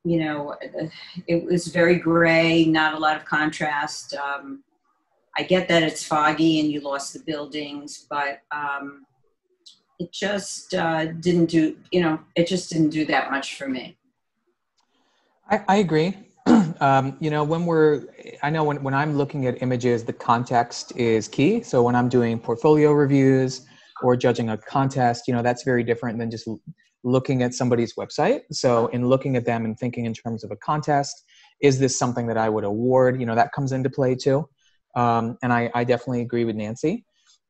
you know, it was very gray, not a lot of contrast. I get that it's foggy and you lost the buildings, but it just didn't do, you know, it just didn't do that much for me. I agree. You know, I know when I'm looking at images, the context is key. So when I'm doing portfolio reviews or judging a contest, you know, that's very different than just looking at somebody's website. So in looking at them and thinking in terms of a contest, is this something that I would award? You know, that comes into play too. And I definitely agree with Nancy.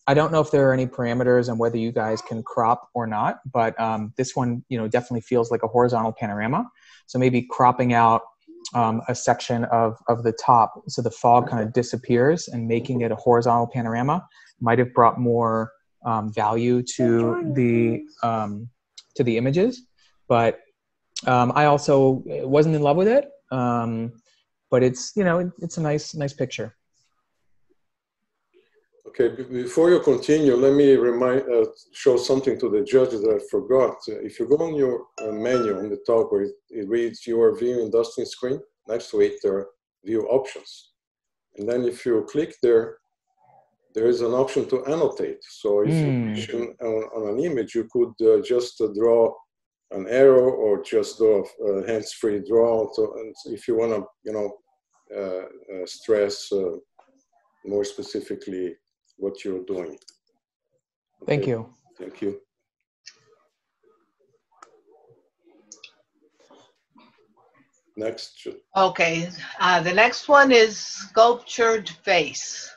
I don't know if there are any parameters on whether you guys can crop or not, but this one, you know, definitely feels like a horizontal panorama. So maybe cropping out a section of the top so the fog kind of disappears and making it a horizontal panorama might have brought more value to the images. But I also wasn't in love with it. But it's, you know, it's a nice picture. Okay, before you continue, let me show something to the judges that I forgot. If you go on your menu on the top where it reads your viewing dusting screen, next to it there are view options. And then if you click there, there is an option to annotate. So if you wish on an image, you could just draw an arrow or just do a hands-free draw. And if you want to, you know, stress more specifically what you're doing. Okay. Thank you. Thank you. Next. Okay, the next one is Sculptured Face.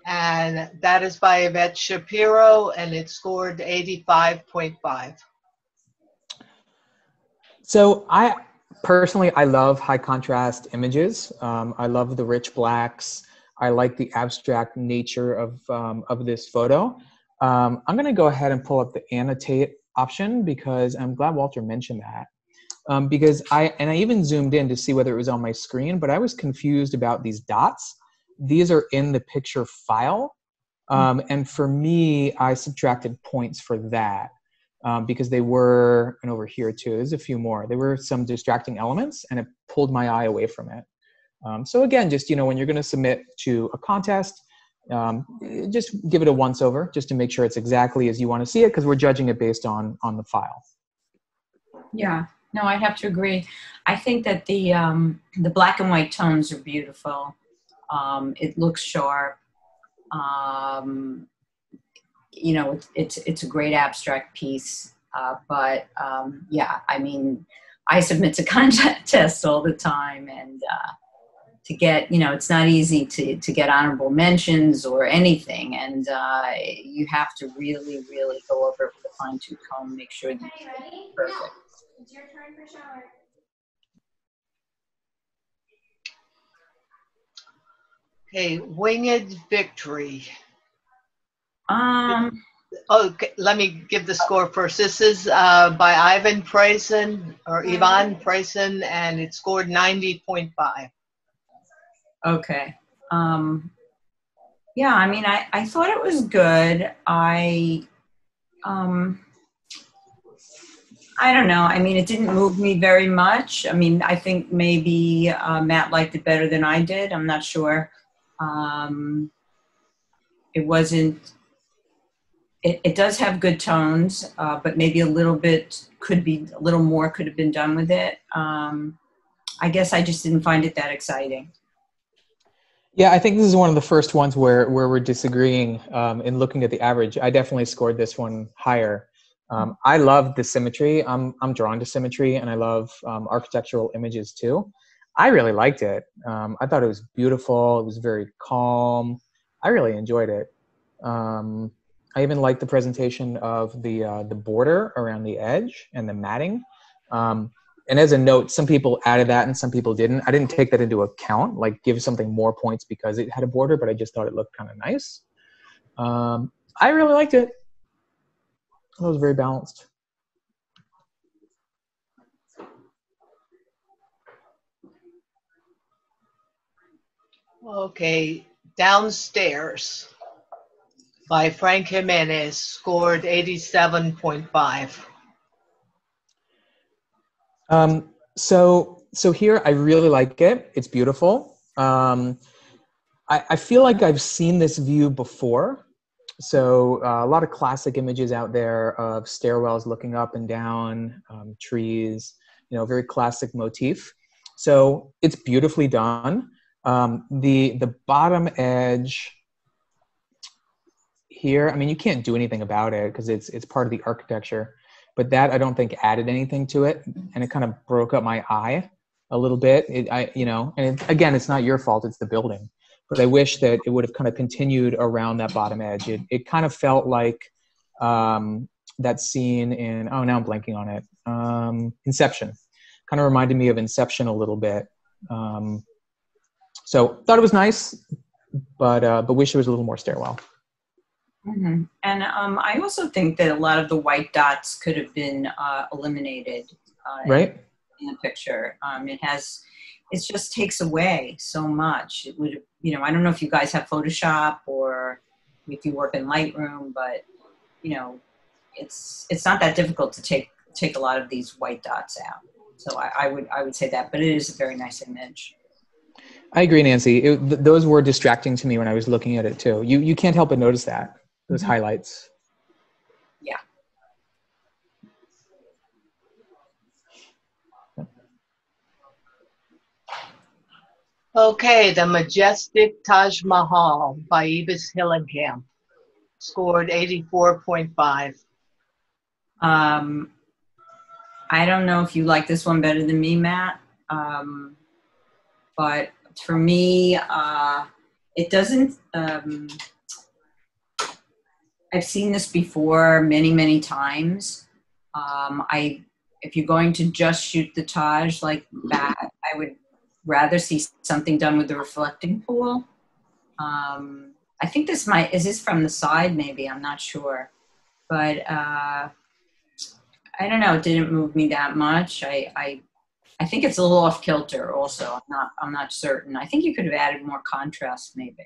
And that is by Yvette Shapiro, and it scored 85.5. So I love high contrast images. I love the rich blacks. I like the abstract nature of this photo. I'm going to go ahead and pull up the annotate option because I'm glad Walter mentioned that. Because I even zoomed in to see whether it was on my screen, but I was confused about these dots. These are in the picture file. And for me, I subtracted points for that because they were, and over here too, there's a few more. There were some distracting elements and it pulled my eye away from it. So again, just, you know, when you're going to submit to a contest, just give it a once over just to make sure it's exactly as you want to see it, because we're judging it based on the file. Yeah, no, I have to agree. I think that the black and white tones are beautiful. It looks sharp. You know, it's a great abstract piece. But yeah, I mean, I submit to contests all the time, and to get, you know, it's not easy to get honorable mentions or anything, and you have to really, really go over it with a fine-tooth comb, make sure that it's perfect. No. It's your turn for shower. Okay, Winged Victory. Okay, let me give the score first. This is by Ivan Prayson, or Ivan Prayson, and it scored 90.5. Okay. Yeah, I mean, I thought it was good. I don't know. I mean, it didn't move me very much. I mean, I think maybe Matt liked it better than I did. I'm not sure. It wasn't, it does have good tones, but maybe a little more could have been done with it. I guess I just didn't find it that exciting. Yeah, I think this is one of the first ones where we're disagreeing in looking at the average. I definitely scored this one higher. I love the symmetry. I'm drawn to symmetry, and I love architectural images too. I really liked it. I thought it was beautiful. It was very calm. I really enjoyed it. I even liked the presentation of the border around the edge and the matting. And as a note, some people added that and some people didn't. I didn't take that into account, like give something more points because it had a border, but I just thought it looked kind of nice. I really liked it. It was very balanced. Okay, Downstairs by Frank Jimenez scored 87.5. So here I really like it. It's beautiful. I feel like I've seen this view before. So a lot of classic images out there of stairwells looking up and down, trees, very classic motif. So it's beautifully done. The bottom edge here, I mean, you can't do anything about it because it's part of the architecture, but that I don't think added anything to it, and it kind of broke up my eye a little bit. Again, it's not your fault; it's the building. But I wish that it would have kind of continued around that bottom edge. It kind of felt like that scene in, oh, now I'm blanking on it. Inception. Kind of reminded me of Inception a little bit. So thought it was nice, but wish it was a little more stairwell. Mm-hmm. And I also think that a lot of the white dots could have been eliminated right? in the picture. It just takes away so much. It would, I don't know if you guys have Photoshop or if you work in Lightroom, but it's not that difficult to take a lot of these white dots out. So I would say that, but it is a very nice image. I agree, Nancy. Those were distracting to me when I was looking at it too. You can't help but notice that, those Mm-hmm. highlights. Yeah. Okay, the majestic Taj Mahal by Ibis Hillenkamp scored 84.5. I don't know if you like this one better than me, Matt, but for me, it doesn't. I've seen this before many, many times. If you're going to just shoot the Taj like that, I would rather see something done with the reflecting pool. I think is this from the side? Maybe, I'm not sure, but I don't know. It didn't move me that much. I think it's a little off kilter. Also, I'm not certain. I think you could have added more contrast, maybe.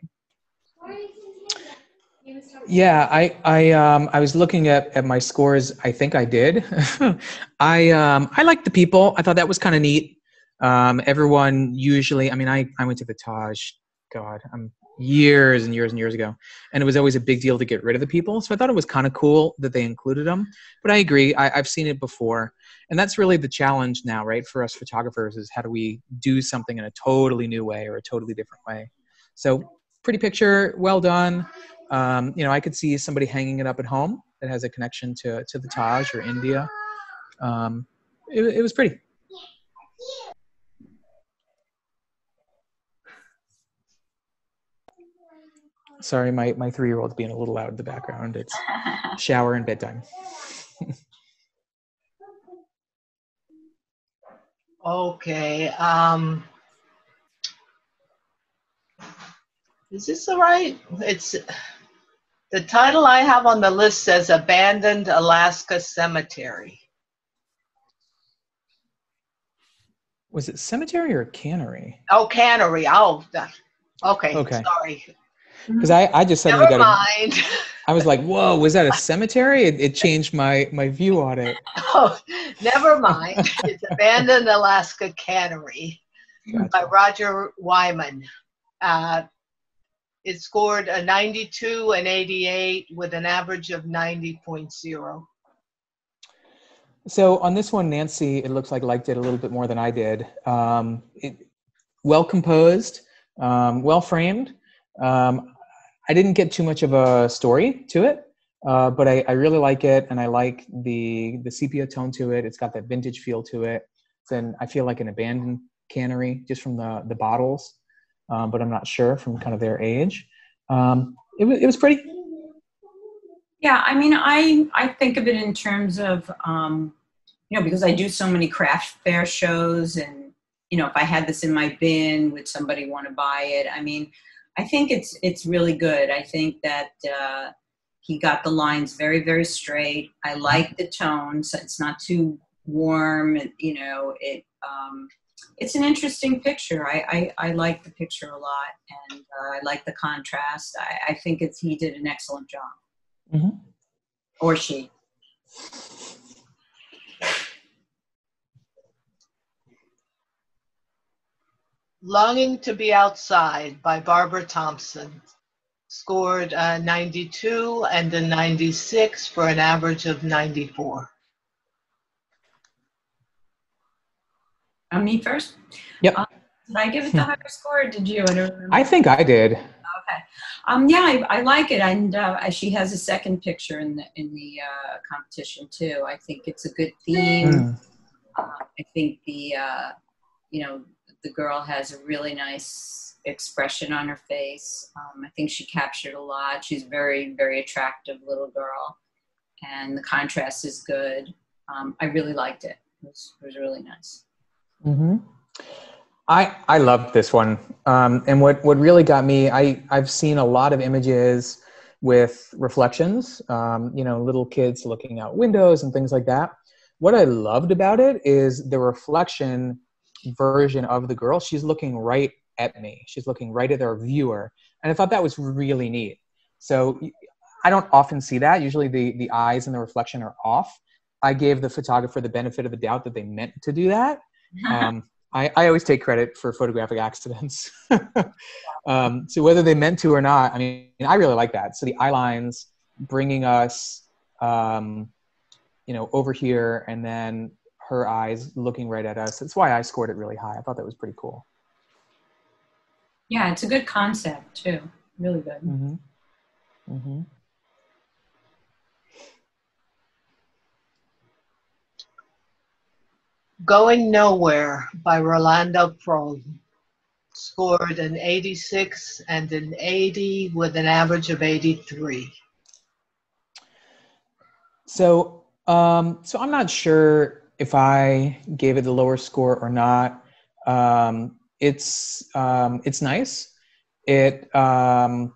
Yeah, I was looking at my scores. I think I did. I liked the people. I thought that was kind of neat. Everyone usually, I mean, I went to the Taj, God, years and years and years ago, and it was always a big deal to get rid of the people. So I thought it was kind of cool that they included them. But I agree, I've seen it before, and that's really the challenge now, right? For us photographers, is how do we do something in a totally new way or a totally different way? So pretty picture, well done. I could see somebody hanging it up at home that has a connection to the Taj or India. It was pretty. Sorry, my 3-year-old's being a little loud in the background. It's shower and bedtime. Okay. Is this all right? It's the title I have on the list says Abandoned Alaska Cemetery. Was it cemetery or cannery? Oh, cannery. Oh, okay. Sorry. Because I just suddenly Never mind. I was like, whoa, was that a cemetery? It changed my view on it. Oh, never mind. It's Abandoned Alaska Cannery by Roger Wyman. It scored a 92 and 88 with an average of 90.0. So on this one, Nancy, it looks like liked it a little bit more than I did. Well composed, well framed. I didn't get too much of a story to it, but I really like it, and I like the sepia tone to it. It's got that vintage feel to it. Then I feel like an abandoned cannery just from the bottles, but I'm not sure from kind of their age. It was pretty. Yeah, I mean, I think of it in terms of, because I do so many craft fair shows, and, if I had this in my bin, would somebody want to buy it? I mean, I think it's really good. I think that he got the lines very, very straight. I like the tones. It's not too warm. It's an interesting picture. I like the picture a lot, and I like the contrast. I think he did an excellent job. Mm-hmm. Or she. Longing to Be Outside by Barbara Thompson. Scored 92 and a 96 for an average of 94. Me first? Yep. Did I give it the higher score or did you? I don't remember. I think I did. Okay. Yeah, I like it, and she has a second picture in the competition too. I think it's a good theme. I think the the girl has a really nice expression on her face. I think she captured a lot. She's a very, very attractive little girl, and the contrast is good. I really liked it. It was really nice. Mm-hmm. I loved this one. And what really got me, I've seen a lot of images with reflections, little kids looking out windows and things like that. What I loved about it is the reflection version of the girl. She's looking right at me. She's looking right at our viewer. And I thought that was really neat. So I don't often see that. Usually the eyes and the reflection are off. I gave the photographer the benefit of the doubt that they meant to do that. I always take credit for photographic accidents. So whether they meant to or not, I mean, I really like that. So the eye lines bringing us, over here, and then her eyes looking right at us. That's why I scored it really high. I thought that was pretty cool. Yeah, it's a good concept too. Really good. Mm-hmm. Mm-hmm. Going Nowhere by Rolando Prol. Scored an 86 and an 80 with an average of 83. So I'm not sure if I gave it the lower score or not. It's nice. It doesn't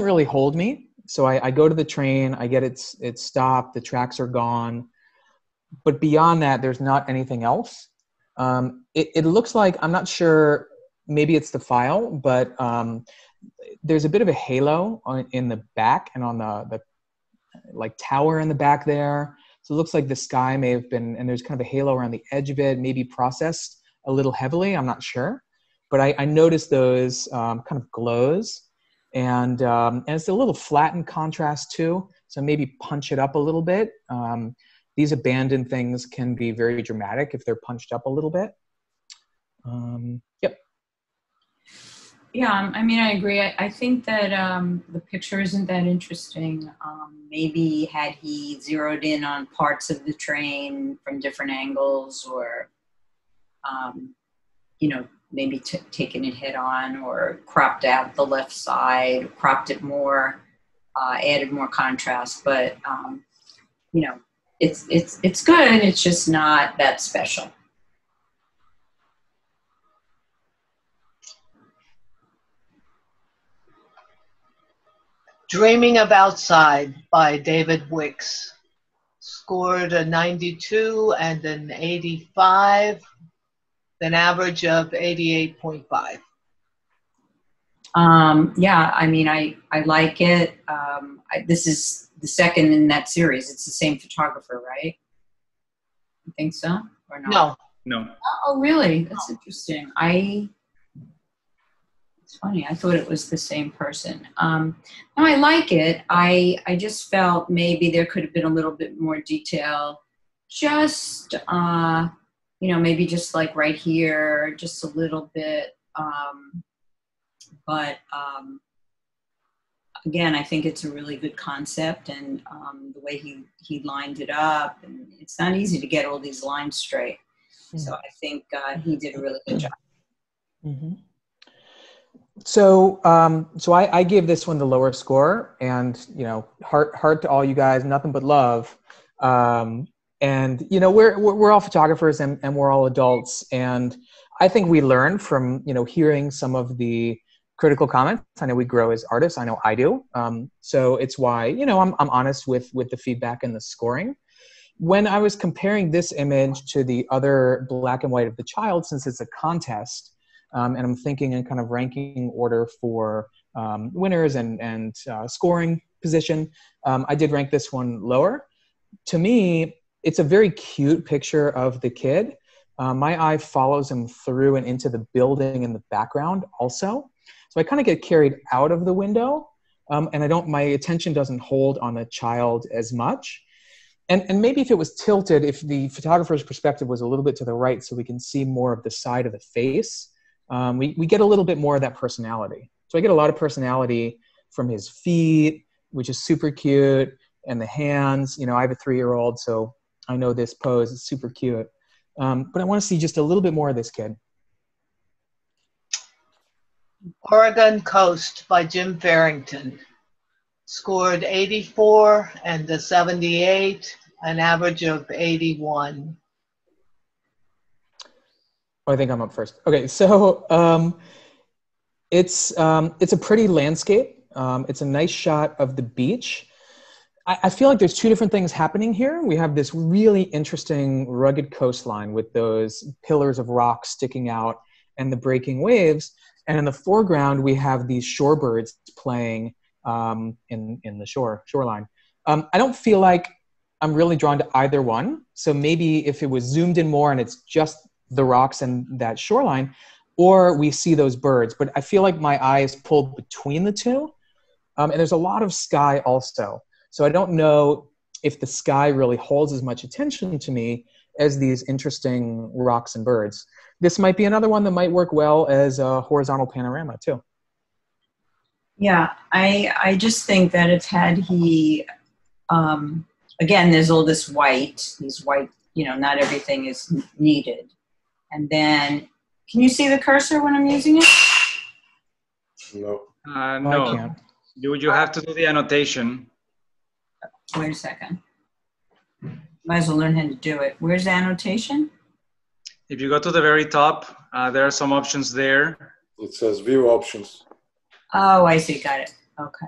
really hold me. So I go to the train, I get it's stopped, the tracks are gone. But beyond that, there's not anything else. It looks like, I'm not sure, maybe it's the file, but there's a bit of a halo in the back and on the like tower in the back there. So it looks like the sky may have been, and there's kind of a halo around the edge of it, maybe processed a little heavily, I'm not sure. But I noticed those kind of glows, and it's a little flat in contrast too. So maybe punch it up a little bit. These abandoned things can be very dramatic if they're punched up a little bit. Yep. Yeah, I mean, I agree. I think that the picture isn't that interesting. Maybe had he zeroed in on parts of the train from different angles, or, maybe taken it head on, or cropped out the left side, cropped it more, added more contrast. But, it's good. It's just not that special. Dreaming of Outside by David Wicks. Scored a 92 and an 85, an average of 88.5. Yeah, I mean, I like it. This is the second in that series. It's the same photographer, right? You think so or not? No. Oh, really? That's interesting. It's funny. I thought it was the same person. No, I like it. I just felt maybe there could have been a little bit more detail. Just, maybe just like right here, just a little bit. But again, I think it's a really good concept, and the way he lined it up, and it's not easy to get all these lines straight. Mm-hmm. So I think he did a really good job. Mm-hmm. So I gave this one the lower score, and heart to all you guys, nothing but love. And we're all photographers, and we're all adults, and I think we learn from hearing some of the critical comments. I know we grow as artists. I know I do. So it's why I'm honest with the feedback and the scoring. When I was comparing this image to the other black and white of the child, since it's a contest, and I'm thinking in kind of ranking order for winners and scoring position, I did rank this one lower. To me, it's a very cute picture of the kid, My eye follows him through and into the building in the background also. So I kind of get carried out of the window, and my attention doesn't hold on the child as much. And maybe if it was tilted, if the photographer's perspective was a little bit to the right so we can see more of the side of the face, we get a little bit more of that personality. So I get a lot of personality from his feet, which is super cute, and the hands. I have a 3-year-old, so I know this pose is super cute. But I want to see just a little bit more of this kid. Oregon Coast by Jim Farrington. Scored 84 and a 78, an average of 81. Oh, I think I'm up first. Okay, so it's a pretty landscape. It's a nice shot of the beach. I feel like there's two different things happening here. We have this really interesting rugged coastline with those pillars of rock sticking out and the breaking waves. And in the foreground, we have these shorebirds playing in the shoreline. I don't feel like I'm really drawn to either one. So maybe if it was zoomed in more and it's just the rocks and that shoreline, or we see those birds. But I feel like my eye is pulled between the two. And there's a lot of sky also. So I don't know if the sky really holds as much attention to me as these interesting rocks and birds. This might be another one that might work well as a horizontal panorama too. Yeah, I just think that if had he, again, there's all these white, not everything is needed. And then, can you see the cursor when I'm using it? No. No. I can't. You have to do the annotation. Wait a second. Might as well learn how to do it. Where's the annotation? If you go to the very top, there are some options there. It says view options. Oh, I see. Got it. Okay.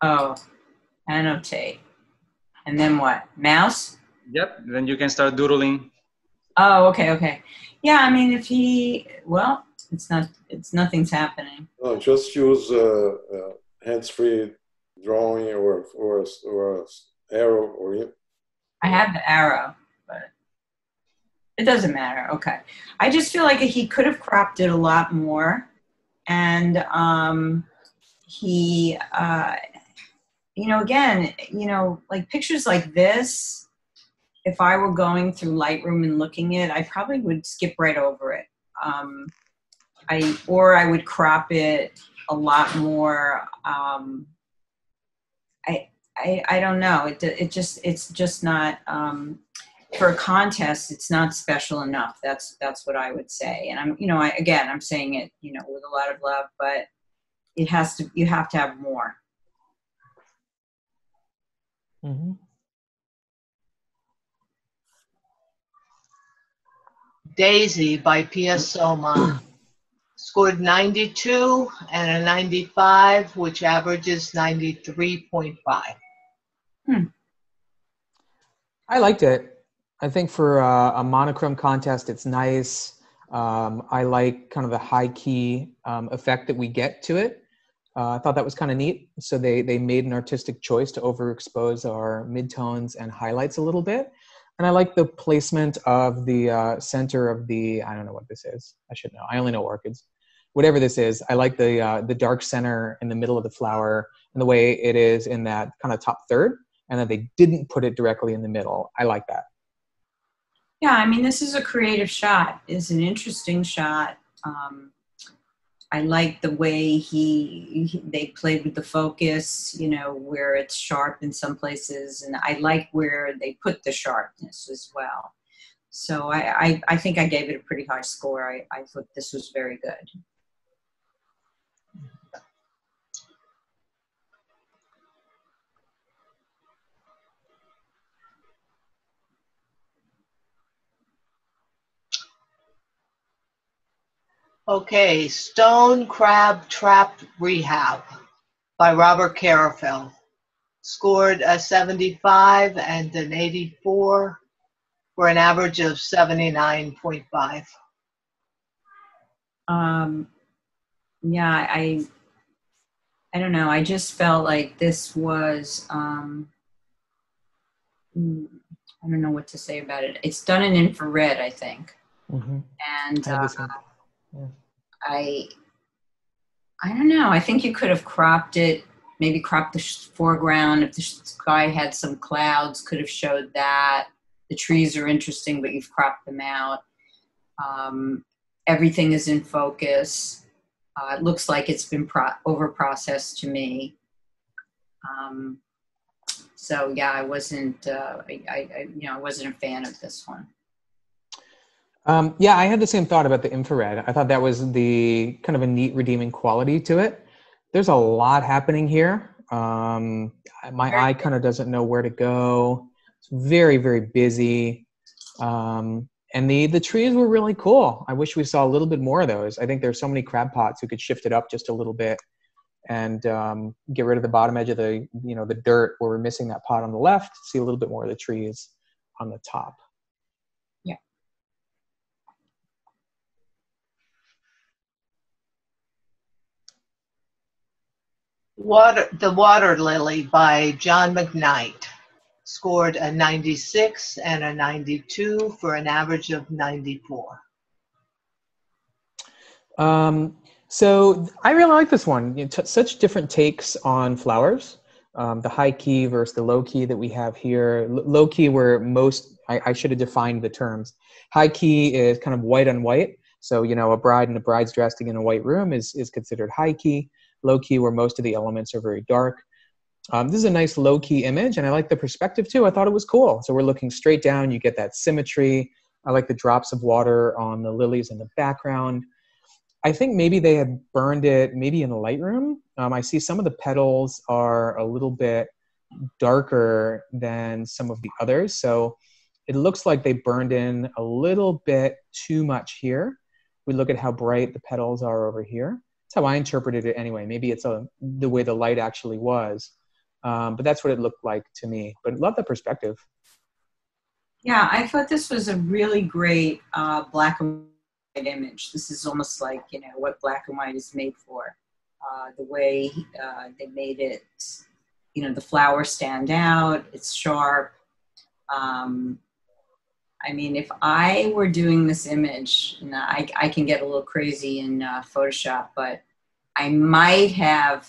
Oh, annotate. And then what? Mouse? Yep. Then you can start doodling. Oh, okay. Yeah, I mean, nothing's happening. No, just use hands-free drawing or arrow or. I have the arrow, but it doesn't matter. Okay. I just feel like he could have cropped it a lot more. And he, again, like pictures like this, if I were going through Lightroom and looking at it, I probably would skip right over it. I would crop it a lot more. I don't know. It's just not for a contest. It's not special enough. That's what I would say. And I'm saying it with a lot of love, but you have to have more. Mm-hmm. Daisy by Pia Soma. Scored 92 and a 95, which averages 93.5. I liked it. I think for a monochrome contest, it's nice. I like kind of the high key effect that we get to it. I thought that was kind of neat. So they made an artistic choice to overexpose our midtones and highlights a little bit. And I like the placement of the center of the, I don't know what this is. I should know. I only know orchids. Whatever this is, I like the dark center in the middle of the flower and the way it is in that kind of top third, and that they didn't put it directly in the middle. I like that. Yeah, I mean, this is a creative shot. It's an interesting shot. I like the way they played with the focus, where it's sharp in some places, and I like where they put the sharpness as well. So I think I gave it a pretty high score. I thought this was very good. Okay, Stone Crab Trap Rehab by Robert Carafel. Scored a 75 and an 84 for an average of 79.5. Yeah, I don't know. I just felt like this was, mm, I don't know what to say about it. It's done in infrared, I think. Mm-hmm. And I had the same. Yeah. I don't know. I think you could have cropped it, maybe cropped the foreground. If the sky had some clouds, could have showed that. The trees are interesting, but you've cropped them out. Everything is in focus. It looks like it's been over-processed to me. So yeah, I wasn't, I wasn't a fan of this one. Yeah, I had the same thought about the infrared. I thought that was the kind of a neat redeeming quality to it. There's a lot happening here. My eye kind of doesn't know where to go. It's very, very busy. And the trees were really cool. I wish we saw a little bit more of those. I think there's so many crab pots who could shift it up just a little bit and get rid of the bottom edge of the, the dirt where we're missing that pot on the left, see a little bit more of the trees on the top. Yeah. The Water Lily by John McKnight scored a 96 and a 92 for an average of 94. So I really like this one. Such different takes on flowers. The high key versus the low key that we have here. Low key where I should have defined the terms. High key is kind of white on white. So, a bride in a bride's dressed in a white room is considered high key. Low key where most of the elements are very dark. This is a nice low key image, and I like the perspective too. I thought it was cool. So we're looking straight down. You get that symmetry. I like the drops of water on the lilies in the background. I think maybe they had burned it maybe in Lightroom. I see some of the petals are a little bit darker than some of the others. So it looks like they burned in a little bit too much here. We look at how bright the petals are over here. That's how I interpreted it anyway. Maybe it's the way the light actually was. But that's what it looked like to me. But love the perspective. Yeah, I thought this was a really great black and white image. This is almost like, what black and white is made for. The way they made it, the flowers stand out, it's sharp. If I were doing this image, and I can get a little crazy in Photoshop, but I might have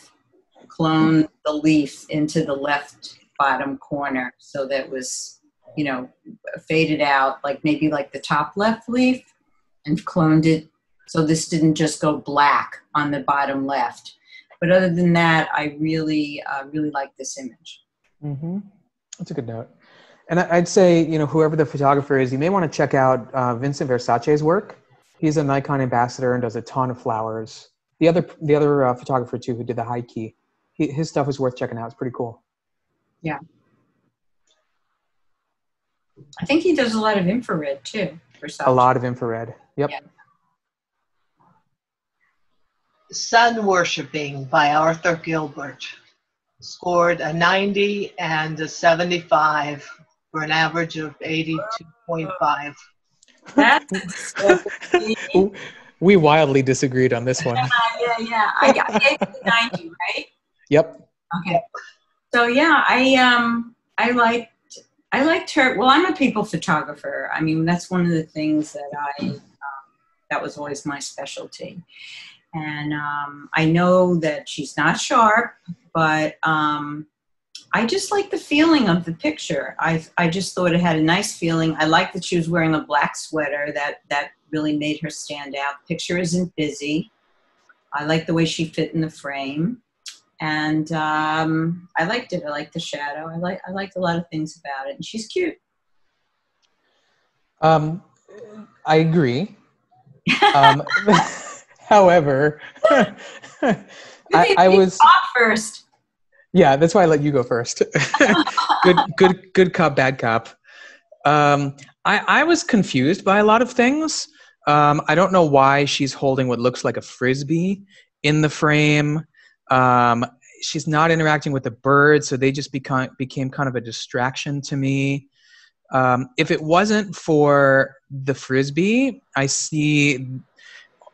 cloned the leaf into the left bottom corner so that was, faded out, like maybe like the top left leaf, and cloned it so this didn't just go black on the bottom left. But other than that, I really like this image. Mm-hmm. That's a good note. And I'd say, whoever the photographer is, you may want to check out Vincent Versace's work. He's a Nikon ambassador and does a ton of flowers. The other photographer too, who did the high key, his stuff is worth checking out. It's pretty cool. Yeah. I think he does a lot of infrared too. Versace. A lot of infrared. Yep. Yeah. Sun Worshipping by Arthur Gilbert scored a 90 and a 75 for an average of 82.5. That's We wildly disagreed on this one. Yeah. I gave it 90, right? Yep. Okay. So yeah, I liked her. Well, I'm a people photographer. That's one of the things that that was always my specialty. And I know that she's not sharp, but I just like the feeling of the picture. I just thought it had a nice feeling. I liked that she was wearing a black sweater. That really made her stand out. The picture isn't busy. I like the way she fit in the frame. And I liked it. I liked the shadow. I liked a lot of things about it. And she's cute. I agree. However, I was first. Yeah, that's why I let you go first. good cop, bad cop. I was confused by a lot of things. I don't know why she's holding what looks like a frisbee in the frame. She's not interacting with the birds, so they just became kind of a distraction to me. If it wasn't for the frisbee, I see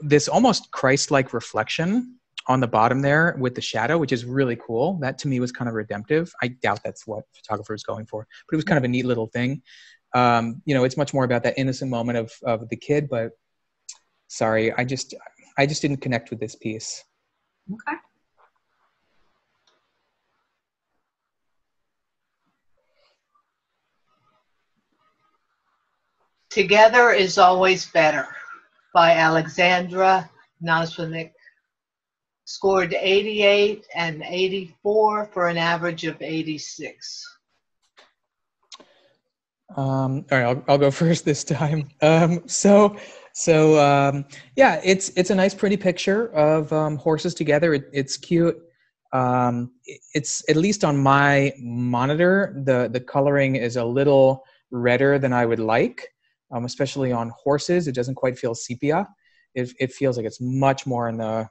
this almost Christ-like reflection on the bottom there with the shadow, which is really cool. That to me was kind of redemptive. I doubt that's what photographer is going for, but it was kind of a neat little thing. You know, it's much more about that innocent moment of the kid, but sorry, I just didn't connect with this piece. Okay. Together is Always Better by Alexandra Nasvnik. Scored 88 and 84 for an average of 86. All right, I'll go first this time. Yeah, it's a nice, pretty picture of horses together. It's cute. It's, at least on my monitor, the coloring is a little redder than I would like, especially on horses. It doesn't quite feel sepia. It feels like it's much more in the,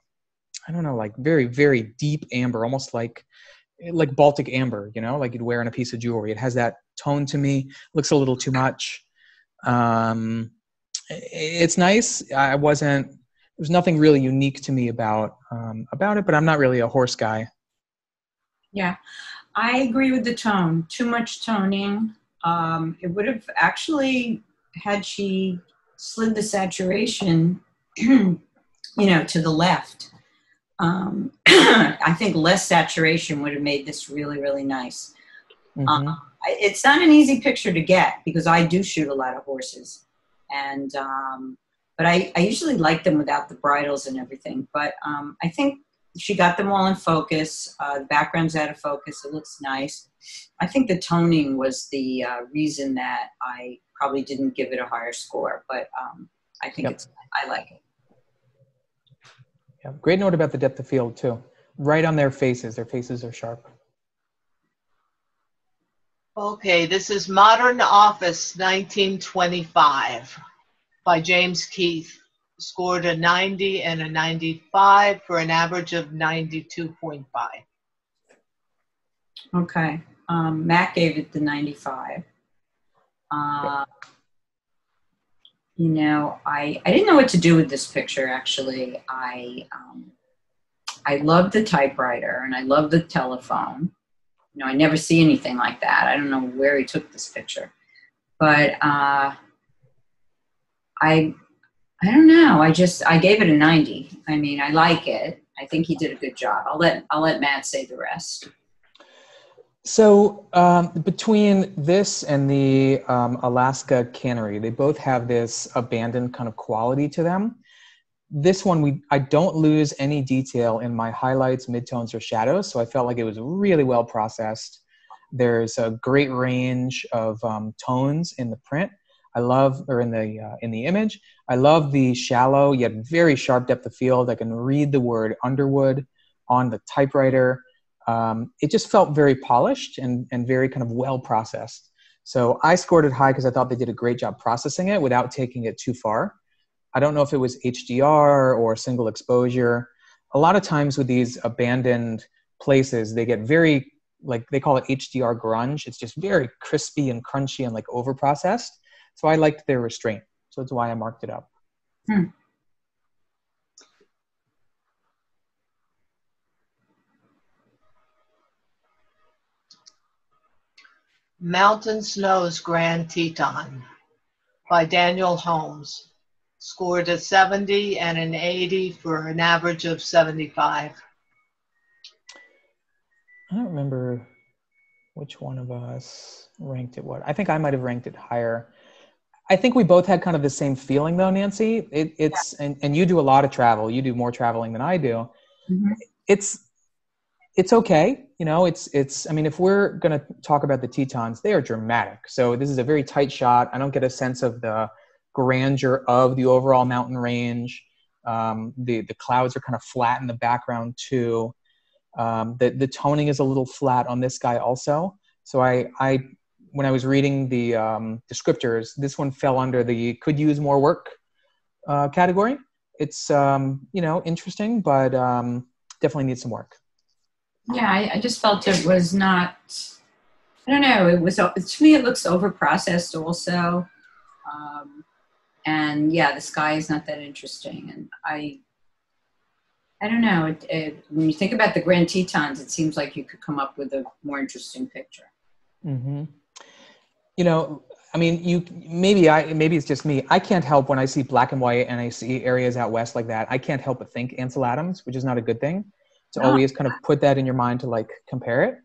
I don't know, like very, very deep amber, almost like Baltic amber, you know, like you'd wear on a piece of jewelry. It has that tone to me. Looks a little too much. It's nice. There's nothing really unique to me about it, but I'm not really a horse guy. Yeah, I agree with the tone. Too much toning. It would have actually, had she slid the saturation, you know, to the left. I think less saturation would have made this really, really nice. Mm-hmm. It's not an easy picture to get because I do shoot a lot of horses, and but I usually like them without the bridles and everything. But I think she got them all in focus. The background's out of focus. It looks nice. I think the toning was the reason that I probably didn't give it a higher score. But I think I like it. Yeah, great note about the depth of field too. Right on their faces. Their faces are sharp. Okay, this is Modern Office 1925 by James Keith. Scored a 90 and a 95 for an average of 92.5. Okay. Matt gave it the 95. You know, I didn't know what to do with this picture, actually. I love the typewriter and I love the telephone. You know, I never see anything like that. I don't know where he took this picture. But I don't know. I gave it a 90. I mean, I like it. I think he did a good job. I'll let Matt say the rest. So between this and the Alaska cannery, they both have this abandoned kind of quality to them. This one, I don't lose any detail in my highlights, midtones, or shadows, so I felt like it was really well processed. There's a great range of tones in the print. I love, or in the image. I love the shallow yet very sharp depth of field. I can read the word Underwood on the typewriter. It just felt very polished and very kind of well processed. So I scored it high because I thought they did a great job processing it without taking it too far. I don't know if it was HDR or single exposure. A lot of times with these abandoned places, they get very, like they call it HDR grunge. It's just very crispy and crunchy and like over processed. So I liked their restraint. So that's why I marked it up. Mountain Snow's Grand Teton by Daniel Holmes. Scored a 70 and an 80 for an average of 75. I don't remember which one of us ranked it what. I think I might have ranked it higher. I think we both had kind of the same feeling though, Nancy. And you do a lot of travel. You do more traveling than I do. Mm-hmm. It's okay. You know, I mean, if we're going to talk about the Tetons, they are dramatic. So this is a very tight shot. I don't get a sense of the grandeur of the overall mountain range. The clouds are kind of flat in the background too. The toning is a little flat on this guy also. So when I was reading the descriptors, this one fell under the could use more work category. It's interesting, but definitely needs some work. Yeah, I just felt it was not. I don't know. It was, to me, it looks over processed also. And yeah, the sky is not that interesting. And I don't know. When you think about the Grand Tetons, it seems like you could come up with a more interesting picture. Mm-hmm. You know, I mean, maybe it's just me. I can't help when I see black and white and I see areas out west like that. I can't help but think Ansel Adams, which is not a good thing. To No. always kind of put that in your mind to like compare it.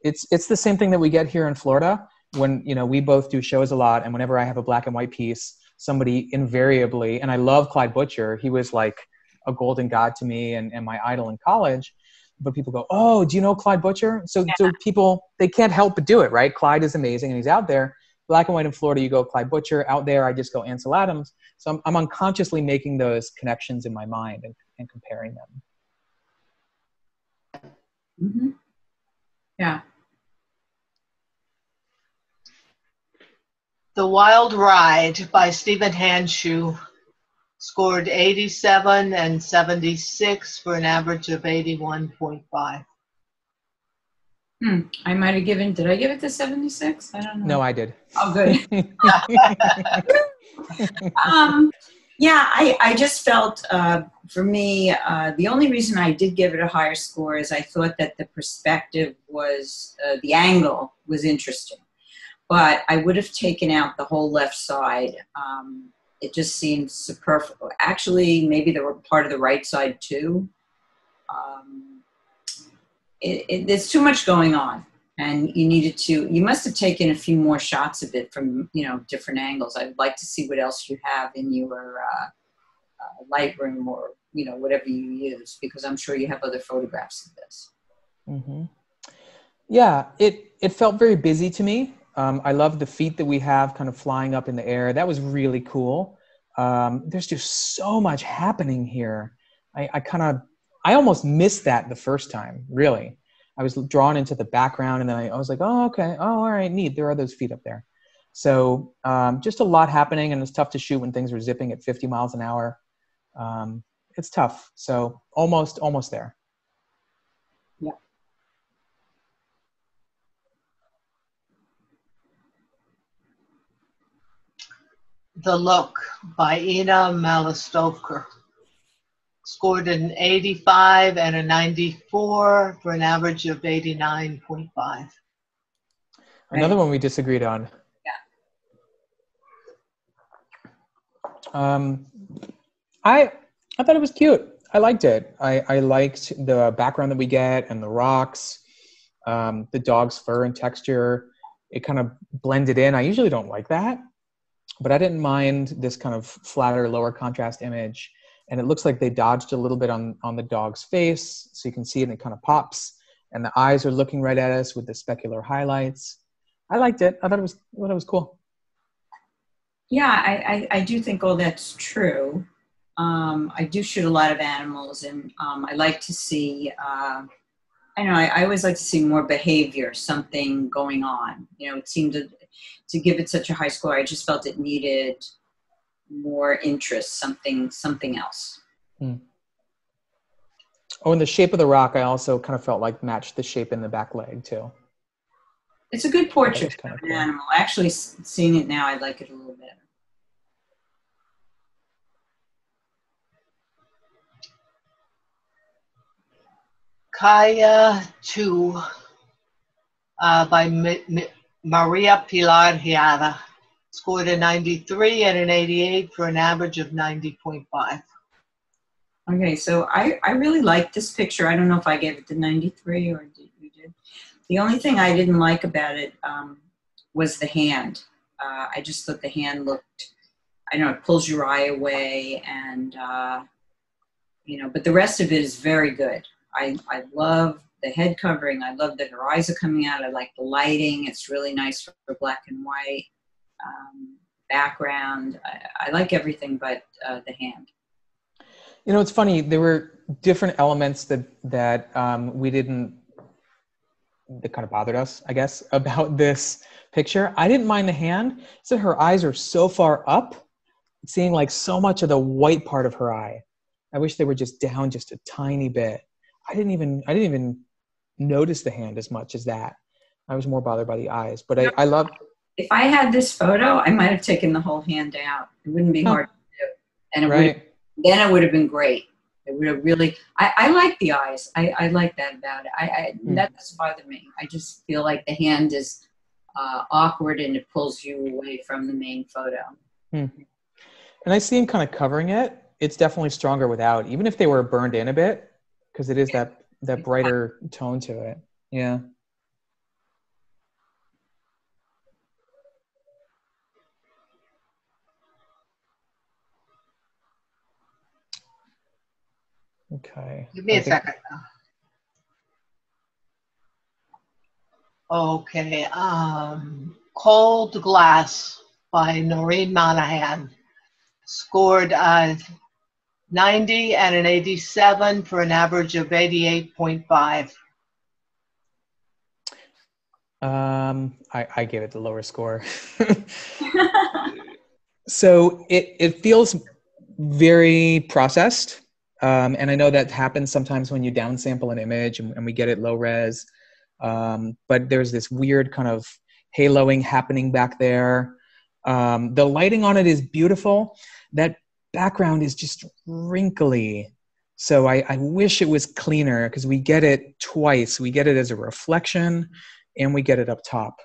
It's the same thing that we get here in Florida when, you know, we both do shows a lot. And whenever I have a black and white piece, somebody invariably, and I love Clyde Butcher. He was like a golden god to me and my idol in college. But people go, oh, do you know Clyde Butcher? So people, they can't help but do it, right? Clyde is amazing and he's out there. Black and white in Florida, you go Clyde Butcher. Out there, I just go Ansel Adams. So I'm unconsciously making those connections in my mind and comparing them. Mm-hmm. Yeah. The Wild Ride by Stephen Hanshew scored 87 and 76 for an average of 81.5. I might have did I give it to 76? I don't know. No, I did. Oh, good. Yeah, I just felt, for me, the only reason I did give it a higher score is I thought that the perspective was, the angle was interesting. But I would have taken out the whole left side. It just seemed superfluous. Actually, maybe there were part of the right side too. There's too much going on, and you must have taken a few more shots of it from, you know, different angles. I'd like to see what else you have in your Lightroom or, you know, whatever you use, because I'm sure you have other photographs of this. Mm-hmm. Yeah, it felt very busy to me. I love the feet that we have kind of flying up in the air. That was really cool. There's just so much happening here. I almost missed that the first time, really. I was drawn into the background and then I was like, oh, okay. Oh, all right, neat. There are those feet up there. So just a lot happening, and it's tough to shoot when things are zipping at 50 miles an hour. It's tough. So almost there. Yeah. The Look by Ina Malistowka scored an 85 and a 94 for an average of 89.5. Another one we disagreed on. Yeah. I thought it was cute. I liked it. I liked the background that we get and the rocks, the dog's fur and texture. It kind of blended in. I usually don't like that, but I didn't mind this kind of flatter, lower contrast image. And it looks like they dodged a little bit on the dog's face, so you can see it and it kind of pops. And the eyes are looking right at us with the specular highlights. I liked it. I thought it was cool. Yeah, I do think all that's true. I do shoot a lot of animals, and I like to see, I always like to see more behavior, something going on. You know, it seemed to give it such a high score, I just felt it needed more interest, something else. Oh, and the shape of the rock, I also kind of felt like matched the shape in the back leg too. It's a good portrait kind of an cool. animal. Actually, seeing it now, I like it a little better. Kaya 2 by Maria Pilar Hiara scored a 93 and an 88 for an average of 90.5. Okay, so I really liked this picture. I don't know if I gave it the 93 or you did. The only thing I didn't like about it was the hand. I just thought the hand looked, I don't know, it pulls your eye away, and, but the rest of it is very good. I love the head covering. I love that her eyes are coming out. I like the lighting. It's really nice for black and white. Background. I like everything but the hand. You know, it's funny. There were different elements that we didn't, that kind of bothered us, I guess, about this picture. I didn't mind the hand. So her eyes are so far up, seeing like so much of the white part of her eye. I wish they were just down just a tiny bit. I didn't even notice the hand as much as that. I was more bothered by the eyes, but I love. If I had this photo, I might have taken the whole hand out. It wouldn't be hard to do, and then it would have been great. It would really, I like the eyes. I like that about it. That doesn't bother me. I just feel like the hand is awkward and it pulls you away from the main photo. And I see him kind of covering it. It's definitely stronger without, even if they were burned in a bit, because it is that brighter tone to it. Yeah. Okay. Give me a second. Okay. Cold Glass by Noreen Monahan. Scored 90 and an 87 for an average of 88.5. I gave it the lower score. So it feels very processed. And I know that happens sometimes when you downsample an image and we get it low res. But there's this weird kind of haloing happening back there. The lighting on it is beautiful. That background is just wrinkly. So I wish it was cleaner because we get it twice. We get it as a reflection and we get it up top.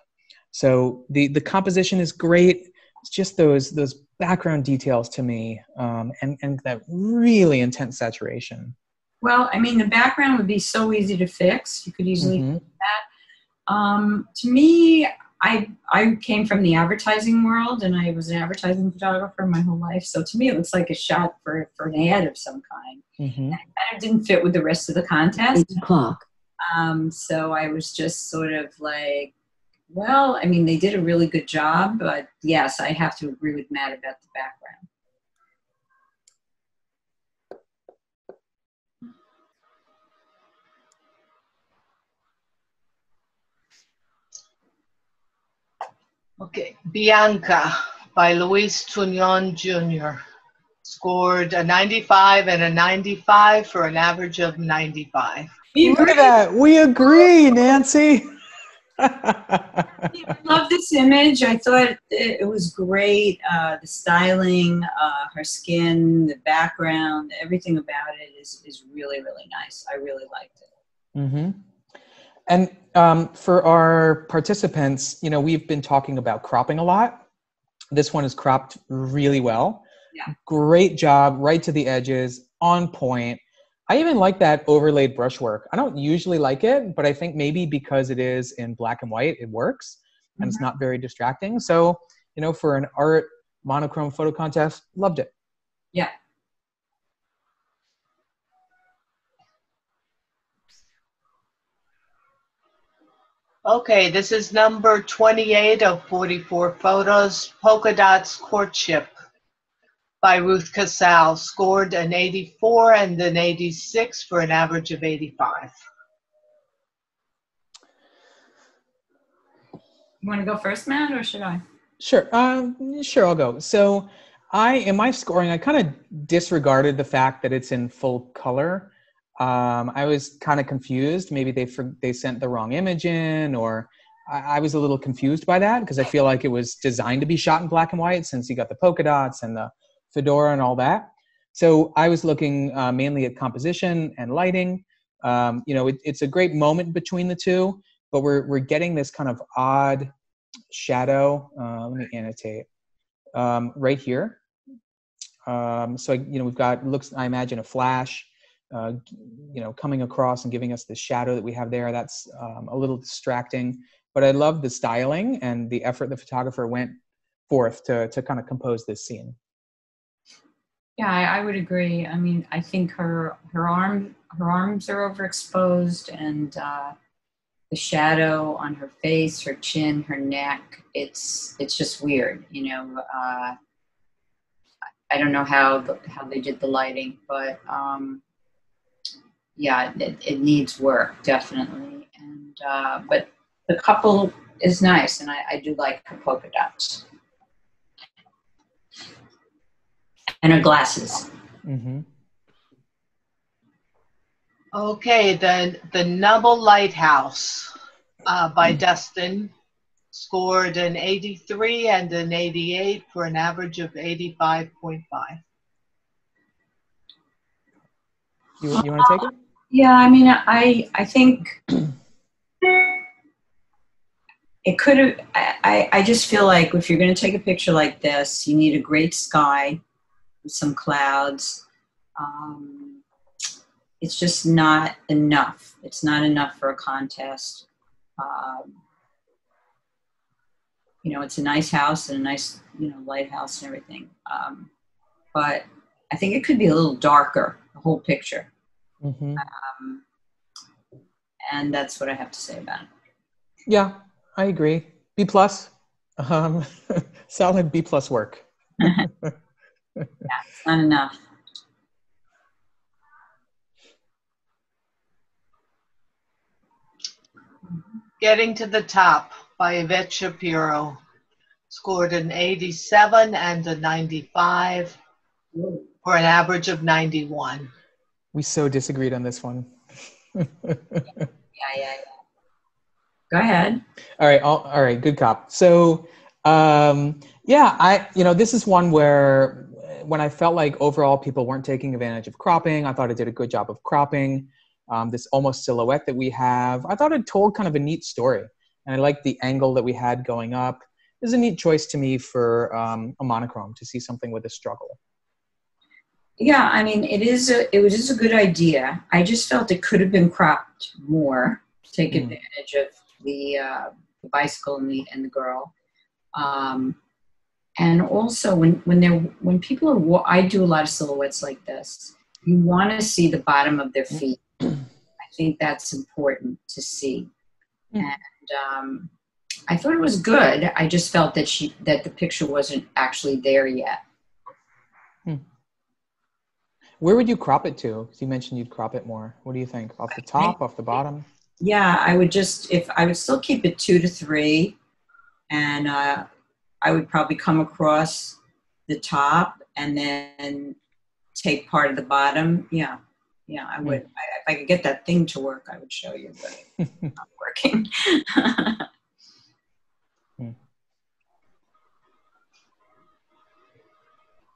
So the composition is great. It's just those background details to me, and that really intense saturation. Well, I mean, the background would be so easy to fix. You could easily do that. To me, I came from the advertising world, and I was an advertising photographer my whole life. So to me, it looks like a shot for an ad of some kind. And it kind of didn't fit with the rest of the contest. 8 o'clock. So I was just sort of like, well, I mean, they did a really good job, but yes, I have to agree with Matt about the background. Okay, Bianca by Luis Tuñón Jr. Scored a 95 and a 95 for an average of 95. Look at that. We agree, Nancy. I love this image. I thought it was great. The styling, her skin, the background, everything about it is really, really nice. I really liked it. And for our participants, you know, we've been talking about cropping a lot. This one is cropped really well. Yeah. Great job, right to the edges, on point. I even like that overlaid brushwork. I don't usually like it, but I think maybe because it is in black and white, it works, and it's not very distracting. So, you know, for an art monochrome photo contest, loved it. Yeah. Okay, this is number 28 of 44 photos, Polka Dots Courtship by Ruth Casal. Scored an 84 and an 86 for an average of 85. You want to go first, Matt, or should I? Sure. Sure, I'll go. So in my scoring, I kind of disregarded the fact that it's in full color. I was kind of confused. Maybe they sent the wrong image in, or I was a little confused by that because I feel like it was designed to be shot in black and white since you got the polka dots and the fedora and all that. So I was looking mainly at composition and lighting. You know, it's a great moment between the two, but we're getting this kind of odd shadow. Let me annotate right here. So you know, we've got I imagine a flash. You know, coming across and giving us the shadow that we have there. That's a little distracting, but I love the styling and the effort the photographer went forth to kind of compose this scene. Yeah, I would agree. I mean, I think her arms are overexposed, and the shadow on her face, her chin, her neck, it's just weird, you know. I don't know how they did the lighting, but yeah, it needs work, definitely. And but the couple is nice, and I do like her polka dots and her glasses. Okay, the Nubble Lighthouse by Dustin scored an 83 and an 88 for an average of 85.5. You want to take it? Yeah, I mean, I think it could have, I just feel like if you're going to take a picture like this, you need a great sky with some clouds. It's just not enough. It's not enough for a contest. You know, it's a nice house and a nice, you know, lighthouse and everything. But I think it could be a little darker, the whole picture. Mm-hmm. And that's what I have to say about it. Yeah, I agree. B plus. Solid B plus work. Yeah, it's not enough. Getting to the Top by Yvette Shapiro. Scored an 87 and a 95 for an average of 91. We so disagreed on this one. Yeah. Go ahead. All right, good cop. So, this is one where when I felt like overall people weren't taking advantage of cropping, I thought it did a good job of cropping. This almost silhouette that we have, I thought it told kind of a neat story. And I liked the angle that we had going up. It was a neat choice to me for a monochrome to see something with a struggle. Yeah, I mean, it was a good idea. I just felt it could have been cropped more to take advantage of the bicycle and the girl. And also when people are, I do a lot of silhouettes like this. You want to see the bottom of their feet. I think that's important to see. And I thought it was good. I just felt that the picture wasn't actually there yet. Where would you crop it to? Because you mentioned you'd crop it more. What do you think? Off the top, off the bottom? Yeah, I would still keep it 2 to 3, and I would probably come across the top and then take part of the bottom. Yeah, I would. If I could get that thing to work, I would show you, but it's not working.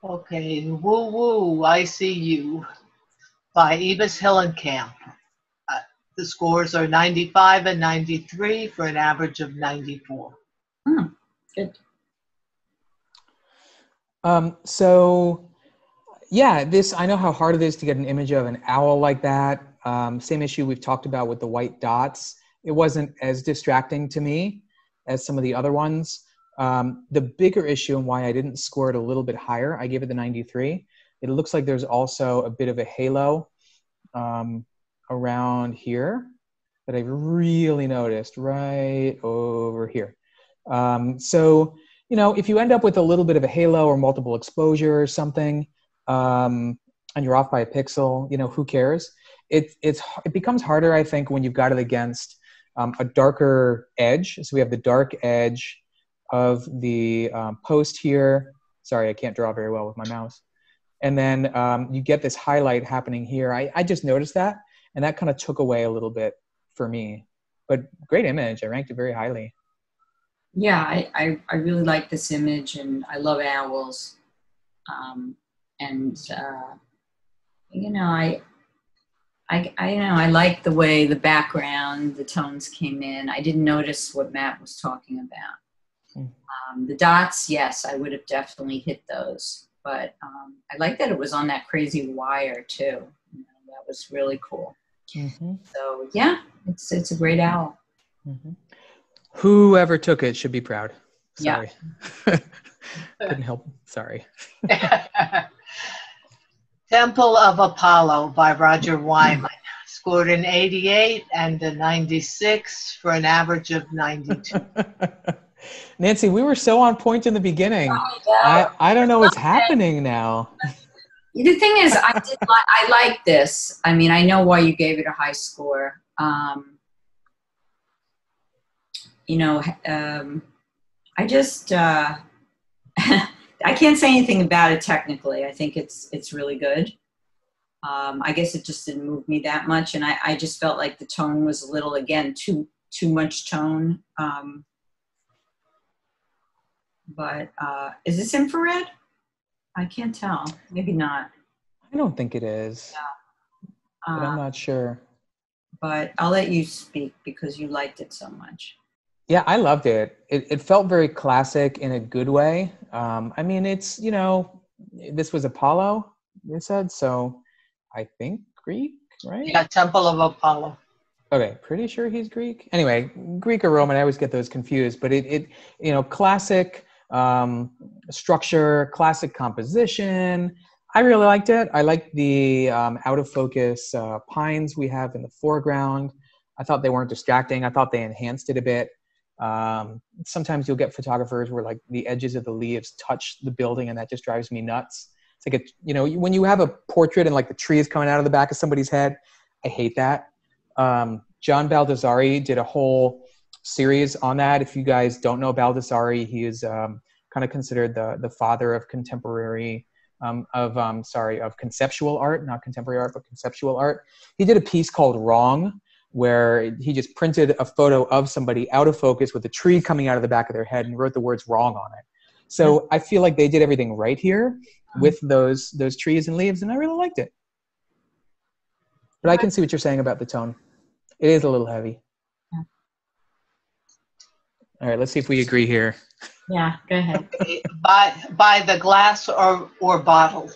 Okay, Woo Woo, I See You by Evis Hillenkamp. The scores are 95 and 93 for an average of 94. Good. I know how hard it is to get an image of an owl like that. Same issue we've talked about with the white dots. It wasn't as distracting to me as some of the other ones. The bigger issue and why I didn't score it a little bit higher, I gave it the 93. It looks like there's also a bit of a halo around here that I really noticed right over here. If you end up with a little bit of a halo or multiple exposure or something, and you're off by a pixel, who cares? It becomes harder, I think, when you've got it against a darker edge. So we have the dark edge of the post here. Sorry, I can't draw very well with my mouse. And then you get this highlight happening here. I just noticed that, and that kind of took away a little bit for me. But great image. I ranked it very highly. Yeah, I really like this image, and I love owls. I like the way the background, the tones came in. I didn't notice what Matt was talking about. The dots, yes, I would have definitely hit those. But I like that it was on that crazy wire too. That was really cool. So yeah, it's a great owl. Whoever took it should be proud. Sorry. Yeah. Couldn't help. Sorry. Temple of Apollo by Roger Wyman. Scored an 88 and a 96 for an average of 92. Nancy, we were so on point in the beginning. I don't know what's happening now. The thing is, I like this. I mean, I know why you gave it a high score. I just I can't say anything about it technically. I think it's really good. I guess it just didn't move me that much, and I just felt like the tone was a little, again, too much tone. But is this infrared? I can't tell. Maybe not. I don't think it is. Yeah. but I'm not sure. But I'll let you speak because you liked it so much. Yeah, I loved it. It felt very classic in a good way. I mean, it's, you know, this was Apollo, they said, so I think Greek, right? Yeah, Temple of Apollo. Okay, pretty sure he's Greek. Anyway, Greek or Roman, I always get those confused. But it you know, classic structure, classic composition. I really liked it. I liked the out of focus pines we have in the foreground. I thought they weren't distracting. I thought they enhanced it a bit. Sometimes you'll get photographers where like the edges of the leaves touch the building, and that just drives me nuts. It's like, you know, when you have a portrait and like the tree is coming out of the back of somebody's head, I hate that. John Baldessari did a whole series on that. If you guys don't know Baldessari, he is kind of considered the father of contemporary, of conceptual art, not contemporary art, but conceptual art. He did a piece called Wrong, where he just printed a photo of somebody out of focus with a tree coming out of the back of their head and wrote the words wrong on it. So I feel like they did everything right here with those trees and leaves, and I really liked it. But I can see what you're saying about the tone. It is a little heavy. All right, let's see if we agree here. Yeah, go ahead. By the Glass or Bottle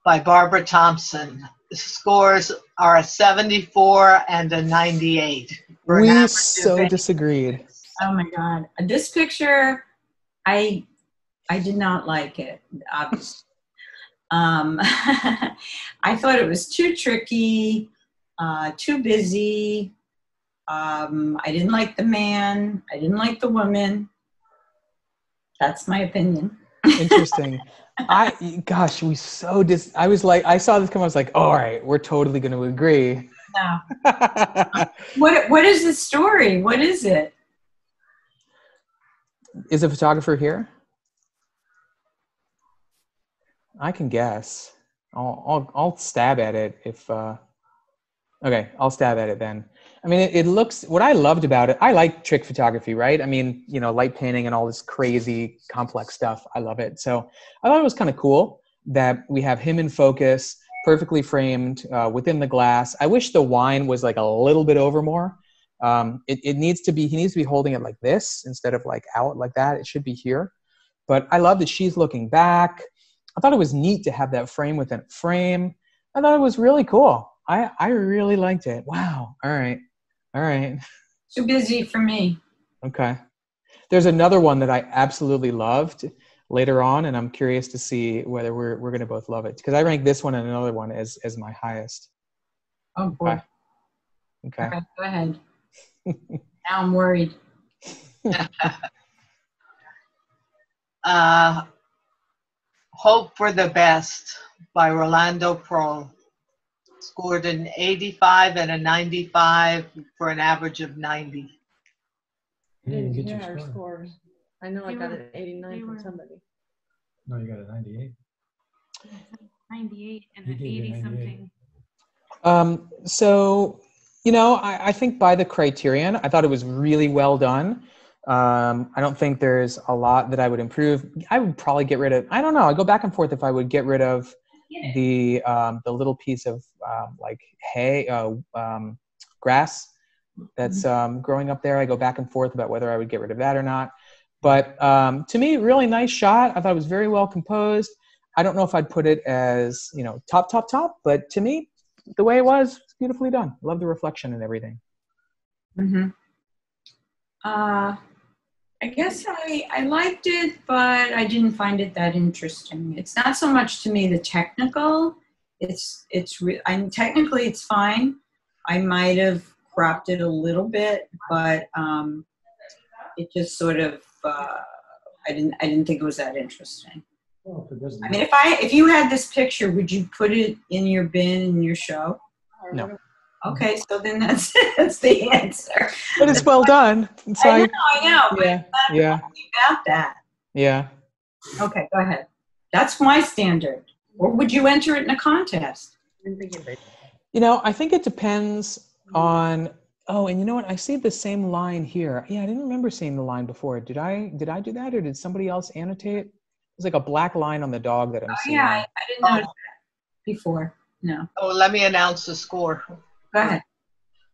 by Barbara Thompson. The scores are a 74 and a 98. We so disagreed. Oh my God. This picture, I did not like it, obviously. I thought it was too tricky, too busy. I didn't like the man. I didn't like the woman. That's my opinion. Interesting. Gosh, we so I was like, I saw this come, I was like, oh, all right, we're totally going to agree. No. What is the story? What is it? Is a photographer here? I can guess. I'll stab at it if. Okay, I'll stab at it then. I mean, it looks. What I loved about it, I like trick photography, right? I mean, you know, light painting and all this crazy complex stuff. I love it. So I thought it was kind of cool that we have him in focus, perfectly framed within the glass. I wish the wine was like a little bit over more. It needs to be. He needs to be holding it like this instead of like out like that. It should be here. But I love that she's looking back. I thought it was neat to have that frame within a frame. I thought it was really cool. I really liked it. Wow. All right. Too busy for me. Okay. There's another one that I absolutely loved later on, and I'm curious to see whether we're going to both love it, because I rank this one and another one as my highest. Oh boy. Okay. Go ahead. Now I'm worried. Hope for the Best by Rolando Prol. Scored an 85 and a 95 for an average of 90. I didn't hear our scores. I know I got an 89 from somebody. No, you got a 98. 98 and an 80 something. So, you know, I think by the criterion, I thought it was really well done. I don't think there's a lot that I would improve. I would probably get rid of, I don't know, I go back and forth if I would get rid of the little piece of like hay, grass that's growing up there. I go back and forth about whether I would get rid of that or not. But to me, really nice shot. I thought it was very well composed. I don't know if I'd put it as, you know, top, but to me, the way it was, it's beautifully done. Love the reflection and everything. Mm-hmm. I guess I liked it, but I didn't find it that interesting. It's not so much to me the technical. Technically it's fine. I might have cropped it a little bit, but it just sort of I didn't think it was that interesting. Well, if it doesn't, I mean, if you had this picture, would you put it in your bin in your show? No. Okay, so then that's the answer. But it's well done. It's I like, know. Yeah. About that. Yeah. Okay, go ahead. That's my standard. Or would you enter it in a contest? You know, I think it depends on. Oh, and you know what? I see the same line here. Yeah, I didn't remember seeing the line before. Did I do that, or did somebody else annotate? There's like a black line on the dog that I'm seeing. Yeah, I didn't notice that before. No. Oh, let me announce the score. Go ahead.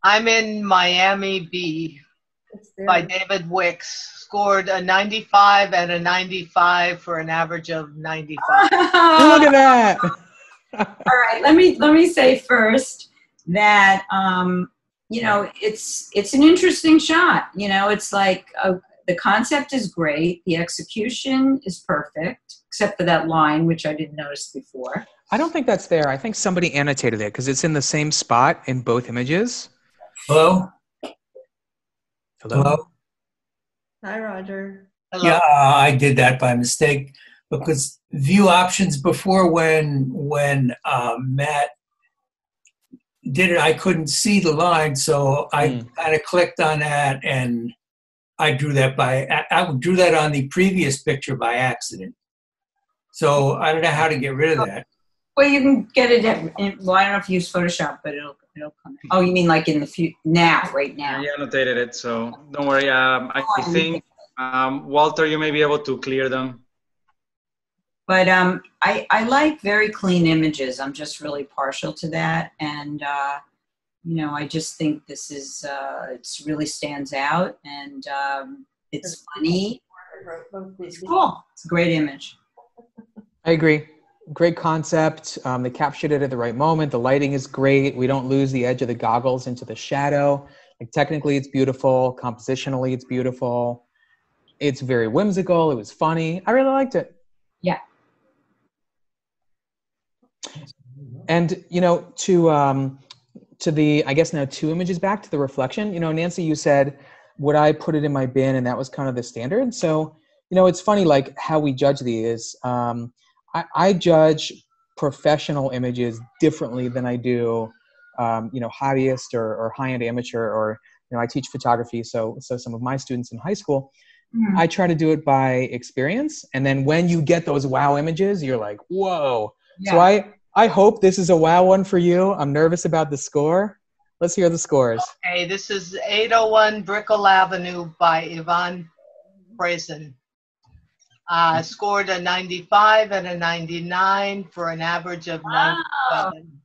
I'm in Miami B It's there. by David Wicks. Scored a 95 and a 95 for an average of 95. Look at that. All right, let me say first that you know, it's an interesting shot. You know, it's like the concept is great, the execution is perfect, except for that line which I didn't notice before. I don't think that's there. I think somebody annotated it because it's in the same spot in both images. Hello? Hello? Hello? Hi, Roger. Hello. Yeah, I did that by mistake because view options before when Matt did it, I couldn't see the line, so I kind of clicked on that and I drew that I drew that on the previous picture by accident. So I don't know how to get rid of that. Well, you can get it well, I don't know if you use Photoshop, but it'll come in. Oh, you mean like in the right now? You annotated it, so don't worry. I think, Walter, you may be able to clear them. But I like very clean images. I'm just really partial to that. And, you know, I just think this is, it really stands out. And it's funny. It's cool. It's a great image. I agree. Great concept. They captured it at the right moment. The lighting is great. We don't lose the edge of the goggles into the shadow. Like technically it's beautiful. Compositionally it's beautiful. It's very whimsical. It was funny. I really liked it. Yeah. And, you know, to the, I guess now 2 images back to the reflection, you know, Nancy, you said, would I put it in my bin? And that was kind of the standard. So, you know, it's funny, like how we judge these. I judge professional images differently than I do, you know, hobbyist or high-end amateur, or, you know, I teach photography. So some of my students in high school, I try to do it by experience. And then when you get those wow images, you're like, whoa. Yeah. So I hope this is a wow one for you. I'm nervous about the score. Let's hear the scores. Okay, this is 801 Brickell Avenue by Yvonne Brazen. Scored a 95 and a 99 for an average of 97.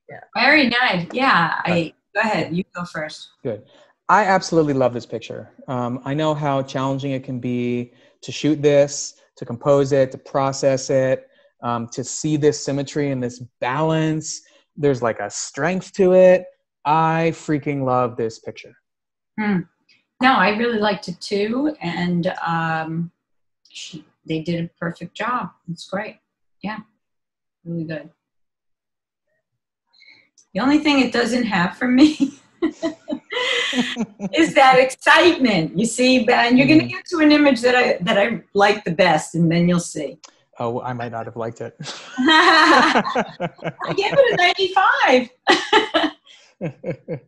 Yeah. Very nice. Yeah, go ahead. You go first. Good. I absolutely love this picture. I know how challenging it can be to shoot this, to compose it, to process it, to see this symmetry and this balance. There's like a strength to it. I freaking love this picture. No, I really liked it too. And they did a perfect job. It's great. Yeah, really good. The only thing it doesn't have for me is that excitement. You see, Ben, you're going to get to an image that I like the best, and then you'll see. Oh, I might not have liked it. I gave it a 95.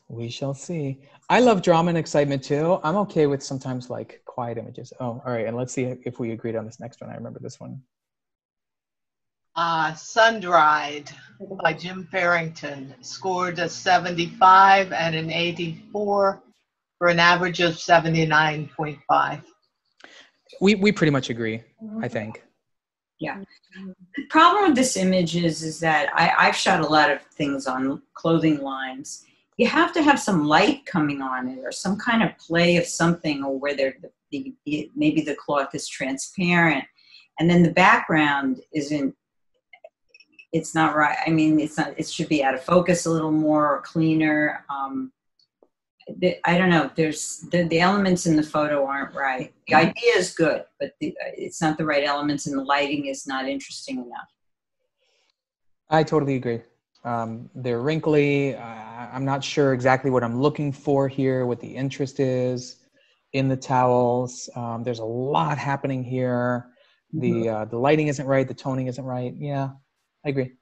We shall see. I love drama and excitement too. I'm okay with sometimes like quiet images. Oh, all right. And let's see if we agreed on this next one. I remember this one. Sun-Dried by Jim Farrington. Scored a 75 and an 84 for an average of 79.5. We pretty much agree, I think. Yeah. The problem with this image is that I've shot a lot of things on clothing lines. You have to have some light coming on it, or some kind of play of something, or where maybe the cloth is transparent, and then the background isn't. It's not right. I mean, it's not. It should be out of focus a little more, or cleaner. I don't know. There's the elements in the photo aren't right. The idea is good, but it's not the right elements, and the lighting is not interesting enough. I totally agree. They're wrinkly. I'm not sure exactly what I'm looking for here, what the interest is in the towels. There's a lot happening here. The lighting isn't right. The toning isn't right. Yeah, I agree.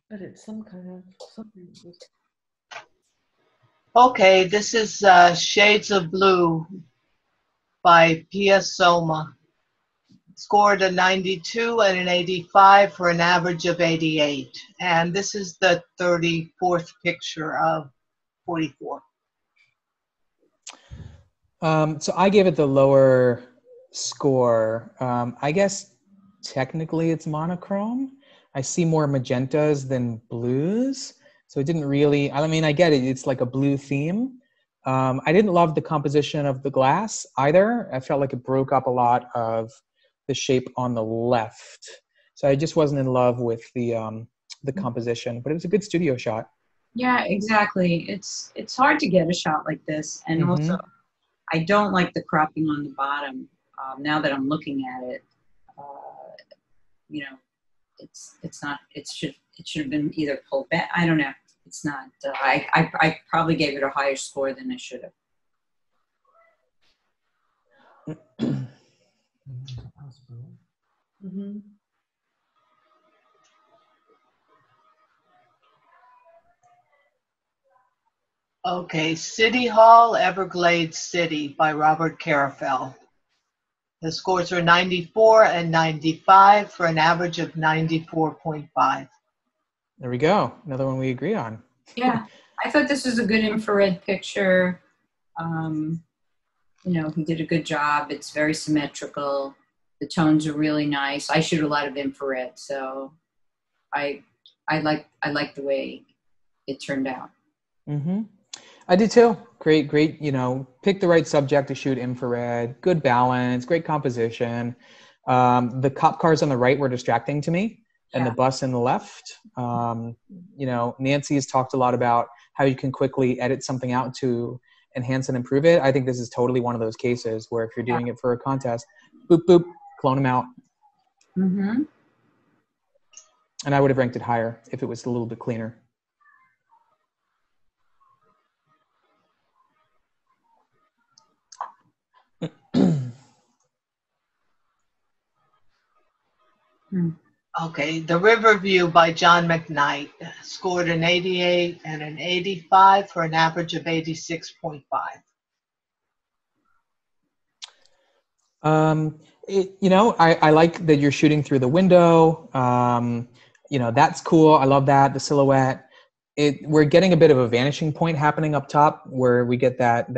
But it's some kind of something. Okay, this is Shades of Blue by Pia Soma. Scored a 92 and an 85 for an average of 88. And this is the 34th picture of 44. So I gave it the lower score. I guess technically it's monochrome. I see more magentas than blues. So it didn't really, I mean, I get it. It's like a blue theme. I didn't love the composition of the glass either. I felt like it broke up a lot of the shape on the left. So I just wasn't in love with the composition, but it was a good studio shot. Yeah, exactly. It's hard to get a shot like this, and also I don't like the cropping on the bottom. Now that I'm looking at it, you know, it's not. It should have been either pulled back. I don't know. It's not. I probably gave it a higher score than I should have. Mm-hmm. Okay, City Hall, Everglades City by Robert Carafel. The scores are 94 and 95 for an average of 94.5. There we go. Another one we agree on. Yeah, I thought this was a good infrared picture. You know, he did a good job. It's very symmetrical. The tones are really nice. I shoot a lot of infrared, so I like the way it turned out. Mm-hmm. I did too. Great, you know, pick the right subject to shoot infrared, good balance, great composition. The cop cars on the right were distracting to me, and the bus in the left. You know, Nancy has talked a lot about how you can quickly edit something out to enhance and improve it. I think this is totally one of those cases where if you're doing it for a contest, boop, boop, clone them out. Mm-hmm. And I would have ranked it higher if it was a little bit cleaner. Okay, The River View by John McKnight scored an 88 and an 85 for an average of 86.5. You know, I like that you're shooting through the window. You know, that's cool. I love that, the silhouette. We're getting a bit of a vanishing point happening up top where we get that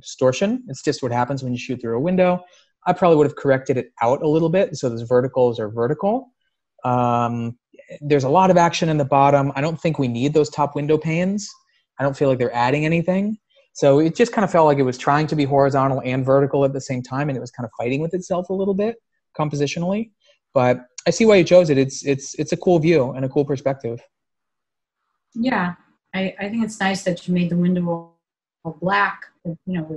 distortion. It's just what happens when you shoot through a window. I probably would have corrected it out a little bit so those verticals are vertical. There's a lot of action in the bottom. I don't think we need those top window panes. I don't feel like they're adding anything. So it just kind of felt like it was trying to be horizontal and vertical at the same time, and it was kind of fighting with itself a little bit compositionally. But I see why you chose it. It's a cool view and a cool perspective. Yeah, I think it's nice that you made the window all black. You know,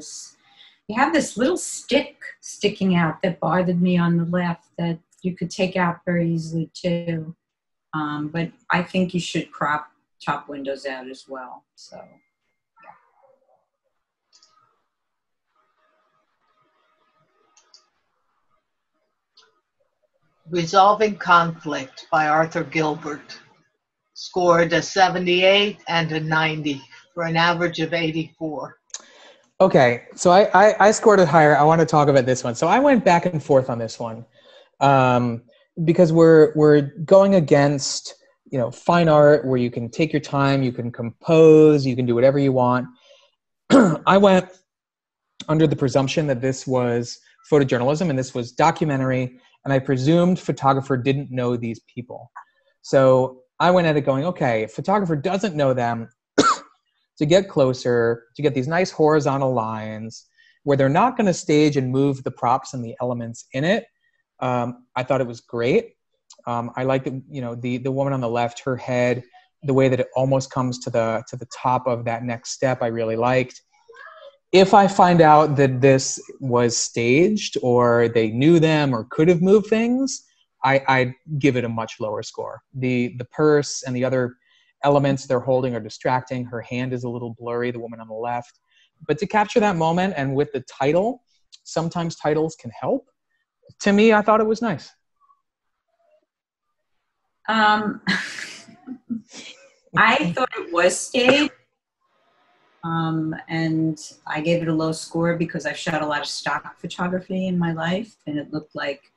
you have this little stick sticking out that bothered me on the left that you could take out very easily too. But I think you should crop top windows out as well. So. Resolving Conflict by Arthur Gilbert scored a 78 and a 90 for an average of 84. Okay, so I scored it higher. I want to talk about this one. So I went back and forth on this one because we're going against, you know, fine art where you can take your time, you can compose, you can do whatever you want. I went under the presumption that this was photojournalism and this was documentary, and I presumed photographer didn't know these people. So I went at it going, okay, if photographer doesn't know them, to get closer, to get these nice horizontal lines where they're not going to stage and move the props and the elements in it. I thought it was great. I like the, you know, the woman on the left, her head, the way that it almost comes to the top of that next step, I really liked. If I find out that this was staged or they knew them or could have moved things, I'd give it a much lower score. The purse and the other elements they're holding are distracting. Her hand is a little blurry, the woman on the left. But to capture that moment and with the title, sometimes titles can help. To me, I thought it was nice. I thought it was staged. And I gave it a low score because I've shot a lot of stock photography in my life, and it looked like,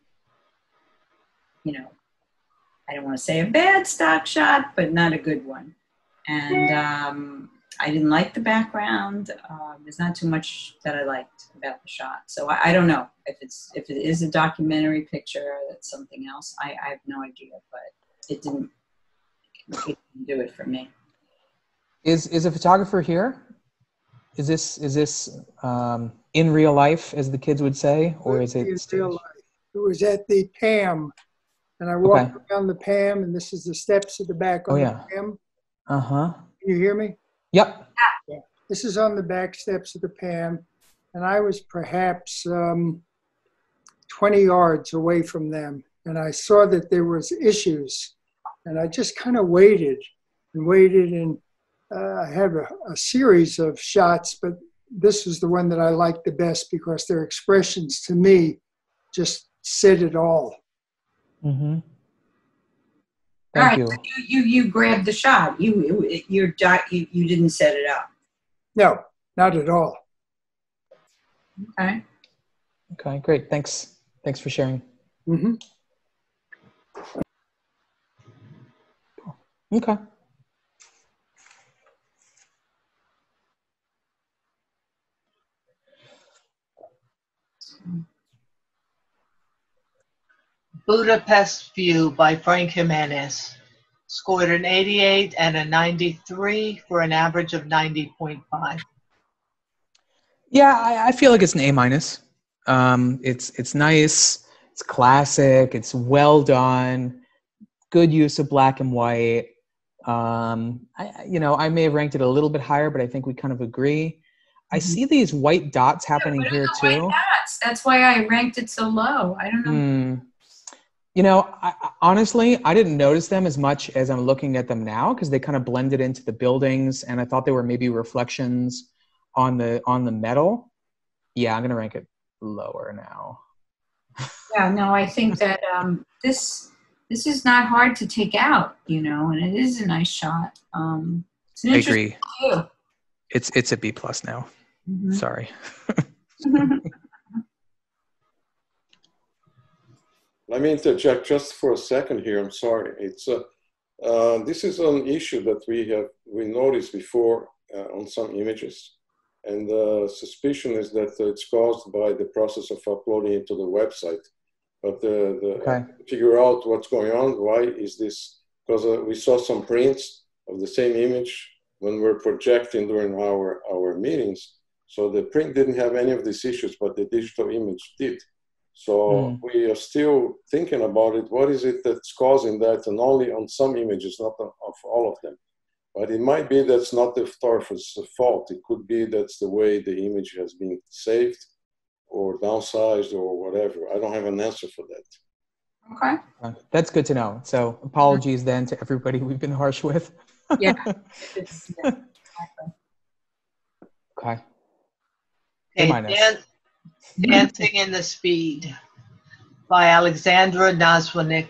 you know, I don't want to say a bad stock shot, but not a good one. And I didn't like the background. There's not too much that I liked about the shot. So I don't know if it is a documentary picture. That's something else. I have no idea, but it didn't do it for me. Is a photographer here? Is this in real life, as the kids would say, or is it staged? Real life. It was at the PAM, and I walked around the PAM, and this is the steps at the back on the PAM. Uh-huh. Can you hear me? Yep. Yeah. This is on the back steps of the PAM, and I was perhaps 20 yards away from them, and I saw that there was issues, and I just kind of waited, and I had a series of shots, but this was the one that I liked the best because their expressions to me just said it all. Mm-hmm. Thank you. You grabbed the shot. You didn't set it up. No, not at all. Okay. Okay, great. Thanks for sharing. Mm-hmm. Okay. Budapest View by Frank Jimenez. Scored an 88 and a 93 for an average of 90.5. Yeah, I feel like it's an A-. It's nice. It's classic. It's well done. Good use of black and white. I may have ranked it a little bit higher, but I think we kind of agree. I see these white dots happening here too. White dots. That's why I ranked it so low. I don't know. Honestly, I didn't notice them as much as I'm looking at them now because they kind of blended into the buildings, and I thought they were maybe reflections on the metal. Yeah, I'm gonna rank it lower now. Yeah, no, I think that this is not hard to take out, and it is a nice shot. It's an I agree. View. It's a B+ now. Mm-hmm. Sorry. Let me interject just for a second here. I'm sorry. It's this is an issue that we noticed before on some images, and the suspicion is that it's caused by the process of uploading it to the website. But figure out what's going on. Why is this? Because we saw some prints of the same image when we're projecting during our meetings. So the print didn't have any of these issues, but the digital image did. So we are still thinking about it. What is it that's causing that? And only on some images, not of all of them. But it might be that's not the photographer's fault. It could be that's the way the image has been saved or downsized or whatever. I don't have an answer for that. Okay. That's good to know. So apologies then to everybody we've been harsh with. Yeah. Okay. Dancing in the Speed by Alexandra Nazwanik.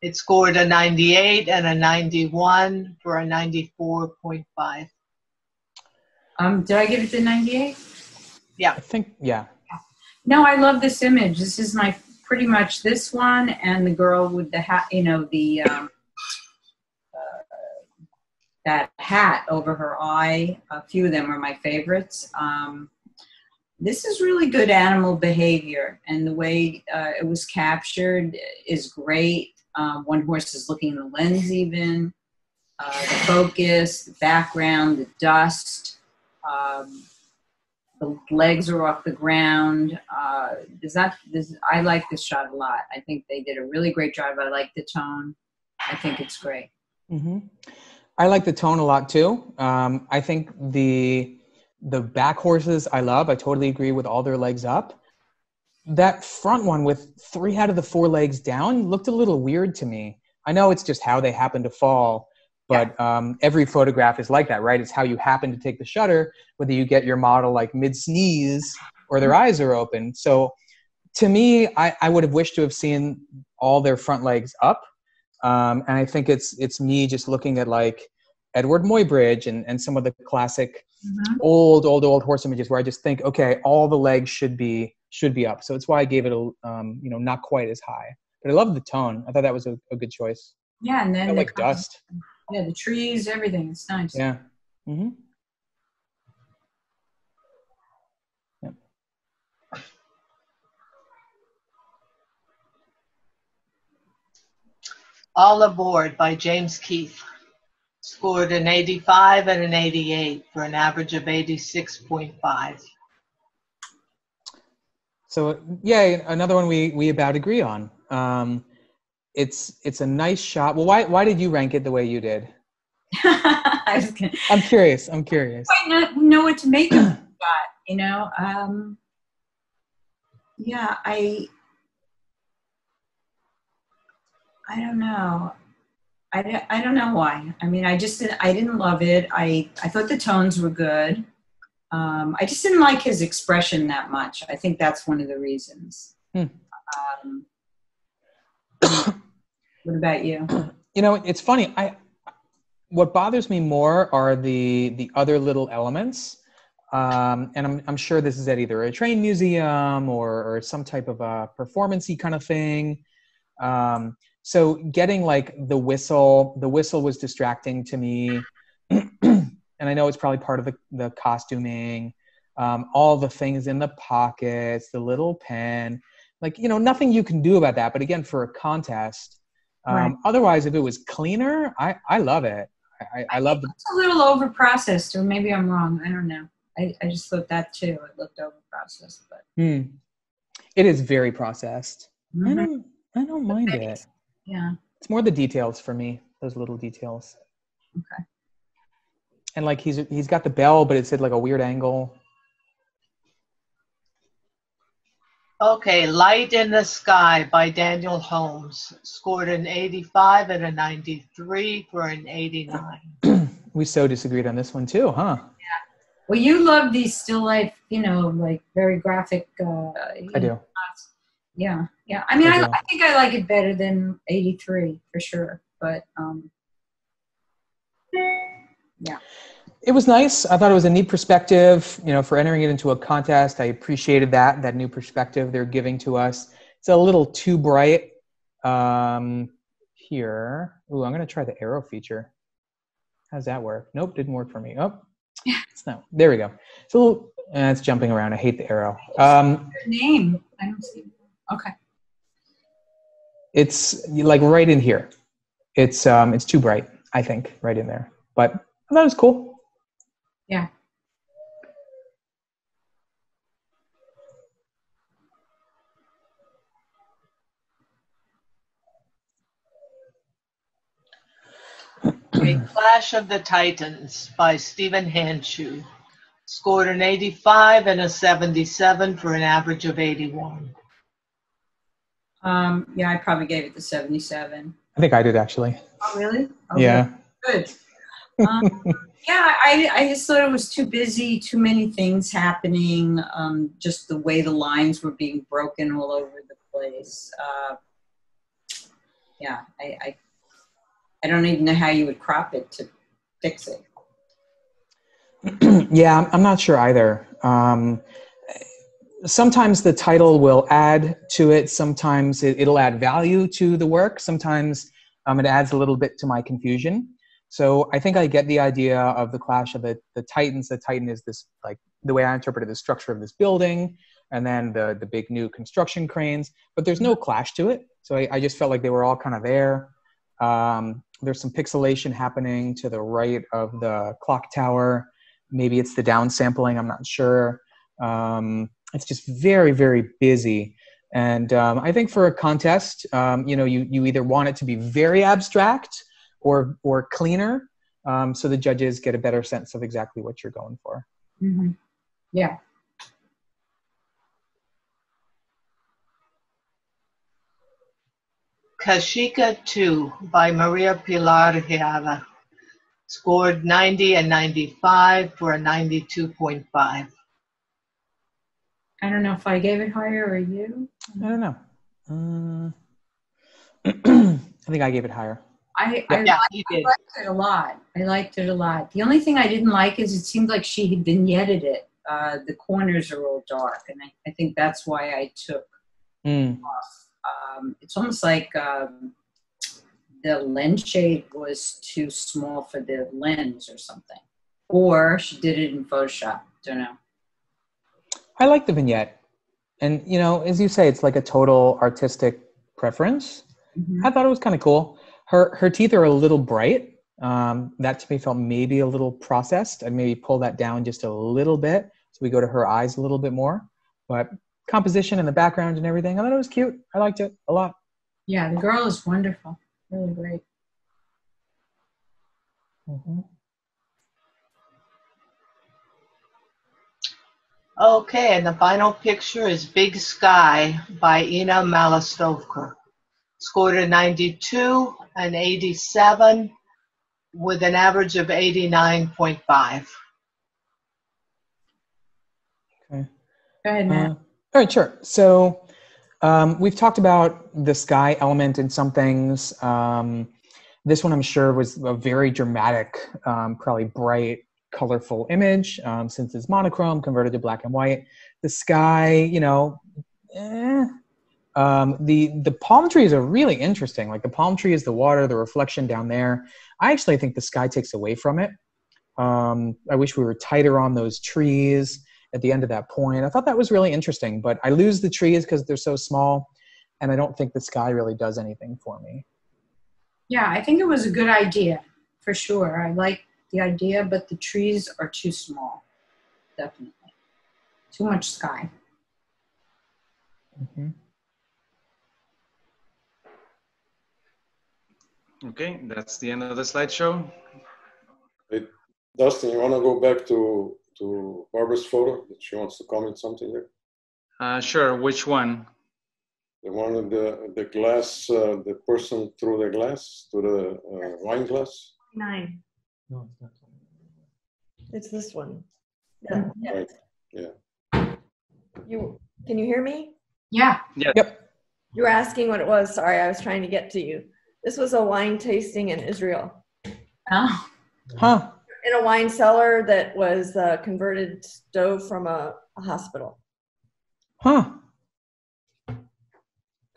It scored a 98 and a 91 for a 94.5. Did I give it the 98? Yeah. I think, yeah. No, I love this image. This is pretty much this one and the girl with the hat, that hat over her eye. A few of them are my favorites. This is really good animal behavior, and the way it was captured is great. One horse is looking in the lens even. The focus, the background, the dust, the legs are off the ground. I like this shot a lot. I think they did a really great job. I like the tone. I think it's great. Mm-hmm. I like the tone a lot too. I think the back horses I love. I totally agree with all their legs up. That front one with 3 out of the 4 legs down looked a little weird to me. I know it's just how they happen to fall, but every photograph is like that, right? It's how you happen to take the shutter, whether you get your model like mid-sneeze or their eyes are open. So to me, I would have wished to have seen all their front legs up. And I think it's me just looking at like Edward Muybridge and some of the classic old horse images where I just think, okay, all the legs should be up. So it's why I gave it a not quite as high. But I love the tone. I thought that was a good choice. Yeah, and then like dust. Yeah, the trees, everything. It's nice. Yeah. Mm-hmm. All Aboard by James Keith. Scored an 85 and an 88 for an average of 86.5. So yeah, another one we about agree on. It's a nice shot. Well, why did you rank it the way you did? I'm curious. I don't know what to make of the shot, you know. Yeah, I don't know. I don't know why. I mean, I didn't love it. I thought the tones were good. I just didn't like his expression that much. I think that's one of the reasons. What about you? You know, it's funny. What bothers me more are the other little elements. And I'm sure this is at either a train museum or some type of a performance-y kind of thing. So getting like the whistle was distracting to me. And I know it's probably part of the costuming, all the things in the pockets, the little pen, like, you know, nothing you can do about that. But again, for a contest, Right. Otherwise, if it was cleaner, I love it. I love it. It's a little over processed, or maybe I'm wrong. I don't know. I just thought that too. It looked over processed, but it is very processed. Mhm. I don't mind it. Yeah. It's more the details for me, those little details. Okay. And like he's got the bell, but it's at like a weird angle. Okay, Light in the Sky by Daniel Holmes. Scored an 85 and a 93 for an 89. We so disagreed on this one too, huh? Yeah. Well, you love these still life, you know, like very graphic. I do. Yeah. Yeah. I mean, I do. I think I like it better than 83 for sure. But yeah. It was nice. I thought it was a neat perspective, you know, for entering it into a contest. I appreciated that new perspective they're giving to us. It's a little too bright here. Ooh, I'm going to try the arrow feature. How's that work? Nope, didn't work for me. Oh, it's no. There we go. It's a little, it's jumping around. I hate the arrow. Name. I don't see it. Okay. It's like right in here. It's too bright, I think, right in there. But I thought it was cool. Yeah. A Clash of the Titans by Stephen Handschuh. Scored an 85 and a 77 for an average of 81. Yeah, I probably gave it the 77. I think I did actually. Oh, really? Oh, Yeah. Good. Yeah, I just thought it was too busy, too many things happening, just the way the lines were being broken all over the place. Yeah, I don't even know how you would crop it to fix it. Yeah, I'm not sure either. Sometimes the title will add to it. Sometimes it'll add value to the work. Sometimes it adds a little bit to my confusion. So I think I get the idea of the Clash of the Titans. The Titan is this, like, the way I interpreted the structure of this building, and then the big new construction cranes, but there's no clash to it. So I just felt like they were all kind of there. There's some pixelation happening to the right of the clock tower. Maybe it's the downsampling, I'm not sure. It's just very, very busy. And I think for a contest, you know, you either want it to be very abstract or cleaner, so the judges get a better sense of exactly what you're going for. Mm-hmm. Yeah. Kashika 2 by Maria Pilar Hiala. Scored 90 and 95 for a 92.5. I don't know if I gave it higher or you. I don't know. I think I gave it higher. I liked it a lot. I liked it a lot. The only thing I didn't like is it seemed like she had vignetted it. The corners are all dark, and I think that's why I took off. It's almost like the lens shade was too small for the lens or something. Or she did it in Photoshop. Don't know. I like the vignette. And, you know, as you say, it's like a total artistic preference. Mm-hmm. I thought it was kind of cool. Her teeth are a little bright. That to me felt maybe a little processed. I'd maybe pull that down just a little bit so we go to her eyes a little bit more. But composition and the background and everything, I thought it was cute. I liked it a lot. Yeah, the girl is wonderful. Really great. Mm-hmm. Okay, and the final picture is Big Sky by Ina Malostovka. Scored a 92, an 87, with an average of 89.5. Okay. Go ahead, Matt. All right, sure. So we've talked about the sky element in some things. This one, I'm sure, was a very dramatic, probably bright, colorful image, since it's monochrome converted to black and white. The sky, you know, the palm trees are really interesting. Like the palm tree is the water, the reflection down there. I actually think the sky takes away from it. I wish we were tighter on those trees at the end of that point. I thought that was really interesting, but I lose the trees because they're so small, and I don't think the sky really does anything for me. Yeah, I think it was a good idea, for sure. I like the idea, but the trees are too small, definitely. Too much sky. Mm-hmm. Okay, that's the end of the slideshow. Hey, Dustin, you want to go back to Barbara's photo? She wants to comment something there. Sure, which one? The one of the glass, the person through the glass, to the wine glass. 9. No, it's not. It's this one. Yeah. Right. Yeah. Can you hear me? Yeah. Yep. You were asking what it was. Sorry, I was trying to get to you. This was a wine tasting in Israel. Oh. Huh. In a wine cellar that was a converted stove from a hospital. Huh.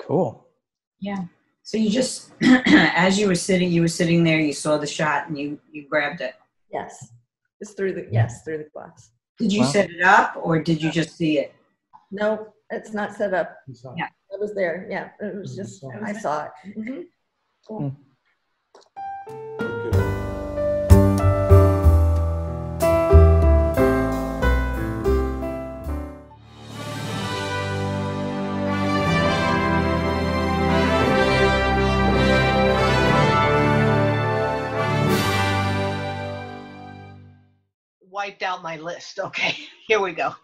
Cool. Yeah. So you just, as you were sitting there, you saw the shot and you grabbed it. Yes. It's through the glass. Did you set it up or did you just see it? No, it's not set up. Yeah. It was there. Yeah. It was just, I saw it. Mm-hmm. Cool. Okay. Wiped out my list. Okay, here we go.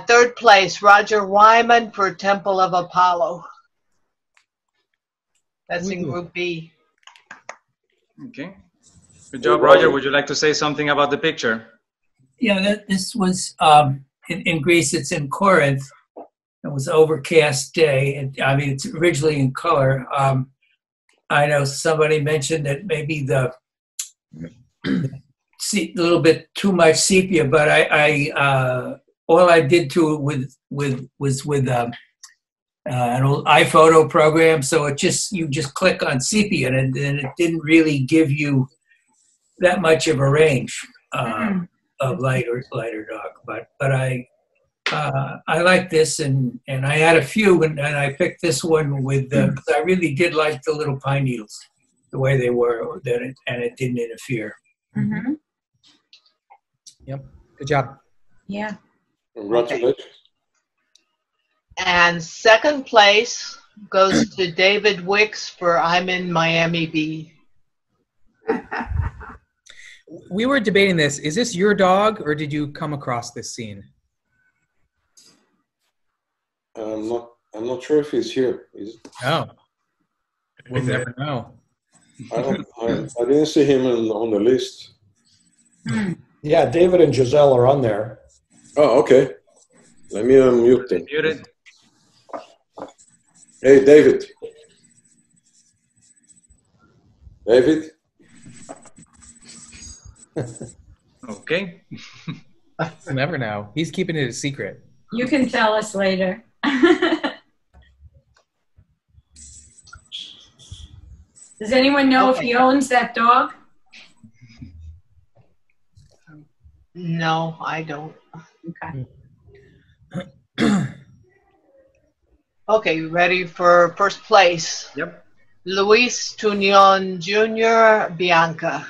Third place, Roger Wyman for Temple of Apollo. That's in Group B. Okay. Good job, Roger. Would you like to say something about the picture? Yeah, this was in Greece. It's in Corinth. It was an overcast day. I mean, it's originally in color. I know somebody mentioned that maybe the a little bit too much sepia, but I all I did to it was with an old iPhoto program, so you just click on sepia, and it didn't really give you that much of a range of light or dark. But I like this, and I had a few, and I picked this one because I really did like the little pine needles, the way they were, and it didn't interfere. Mm-hmm. Yep. Good job. Yeah. Congratulations. Okay. And second place goes to David Wicks for I'm in Miami Beach. We were debating this. Is this your dog, or did you come across this scene? I'm not sure if he's here. Oh. We'll never know. I didn't see him on the list. Yeah, David and Giselle are on there. Oh, okay. Let me unmute them. Muted. Hey, David. David? Okay. We'll never know. He's keeping it a secret. You can tell us later. Does anyone know if he owns that dog? No, I don't. Okay. Okay, ready for first place? Yep. Luis Tuñon Jr., Bianca.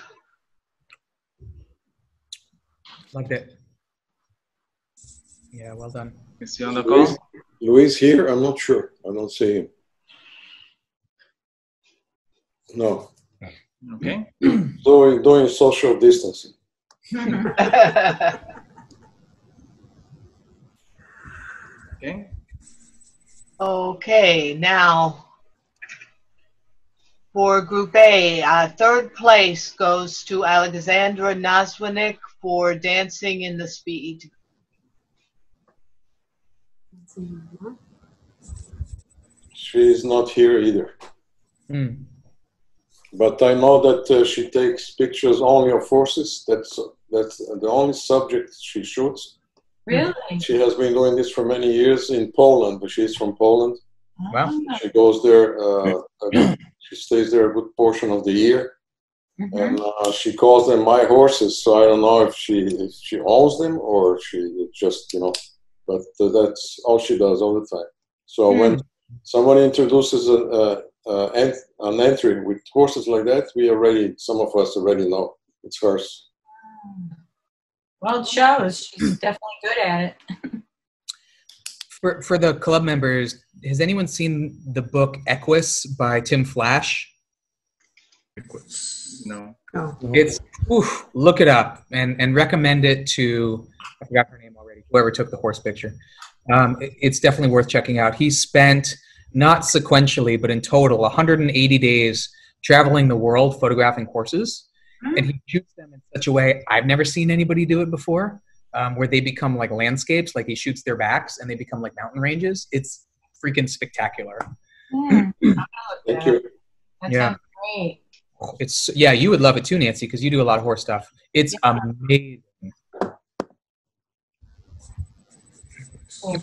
Loved it. Yeah, well done. Is he on the call? Luis here? I'm not sure. I don't see him. No. Okay. Doing social distancing. Okay. Okay, now for Group A, third place goes to Alexandra Naswinik for Dancing in the Speed. She's not here either. Mm. But I know that she takes pictures only of horses. That's the only subject she shoots. Really? She has been doing this for many years in Poland, but she's from Poland. Wow. She goes there, she stays there a good portion of the year. And she calls them my horses, so I don't know if she owns them or she just, but that's all she does all the time. So when somebody introduces an entry with horses like that, some of us already know it's hers. Well, it shows. She's definitely good at it. For the club members, has anyone seen the book Equus by Tim Flash? Equus. No. Oh. It's look it up and recommend it to, I forgot her name already, whoever took the horse picture. It's definitely worth checking out. He spent, not sequentially, but in total, 180 days traveling the world photographing horses. And he shoots them in such a way, I've never seen anybody do it before, where they become like landscapes, like he shoots their backs and they become like mountain ranges. It's freaking spectacular. Thank you. That sounds great. Yeah, you would love it too, Nancy, because you do a lot of horse stuff. It's amazing.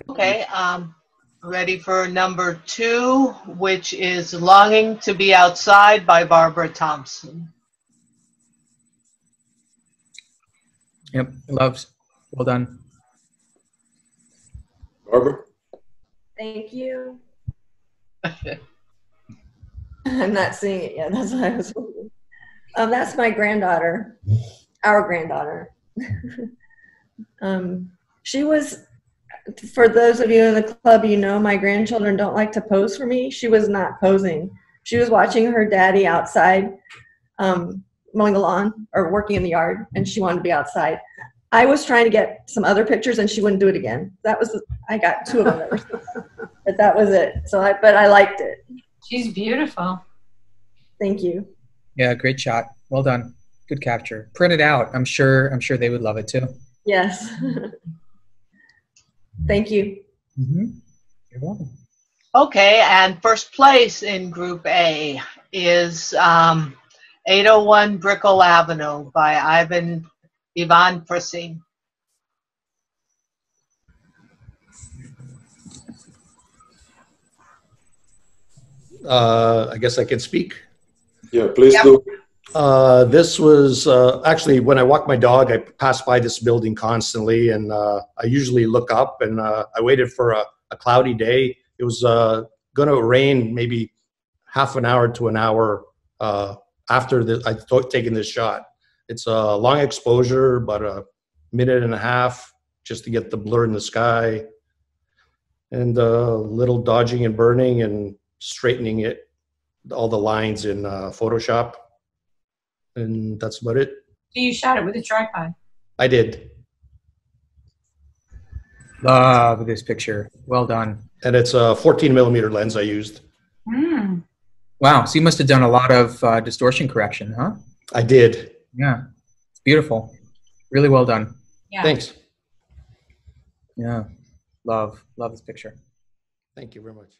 Okay, ready for number 2, which is Longing to Be Outside by Barbara Thompson. Yep, loves. Well done. Barbara? Thank you. I'm not seeing it yet. That's what I was hoping. That's my granddaughter, our granddaughter. She was, for those of you in the club, my grandchildren don't like to pose for me. She was not posing. She was watching her daddy outside mowing the lawn or working in the yard, and she wanted to be outside. I was trying to get some other pictures, and she wouldn't do it again. I got 2 of them, but that was it. But I liked it. She's beautiful. Thank you. Yeah, great shot. Well done. Good capture. Print it out. I'm sure they would love it too. Yes. Thank you. You're welcome. Okay, and first place in Group A is 801 Brickell Avenue by Ivan Prasin. I guess I can speak. Yeah, please do. This was actually when I walk my dog, I pass by this building constantly, and I usually look up, and I waited for a cloudy day. It was going to rain maybe half an hour to an hour after I'd taken this shot. It's a long exposure, about a minute and a half just to get the blur in the sky, and a little dodging and burning and straightening it, all the lines in Photoshop. And that's about it. So you shot it with a tripod? I did. Love this picture. Well done. And it's a 14 millimeter lens I used. Wow. So you must have done a lot of distortion correction, huh? I did. Yeah. It's beautiful. Really well done. Yeah. Thanks. Yeah. Love this picture. Thank you very much.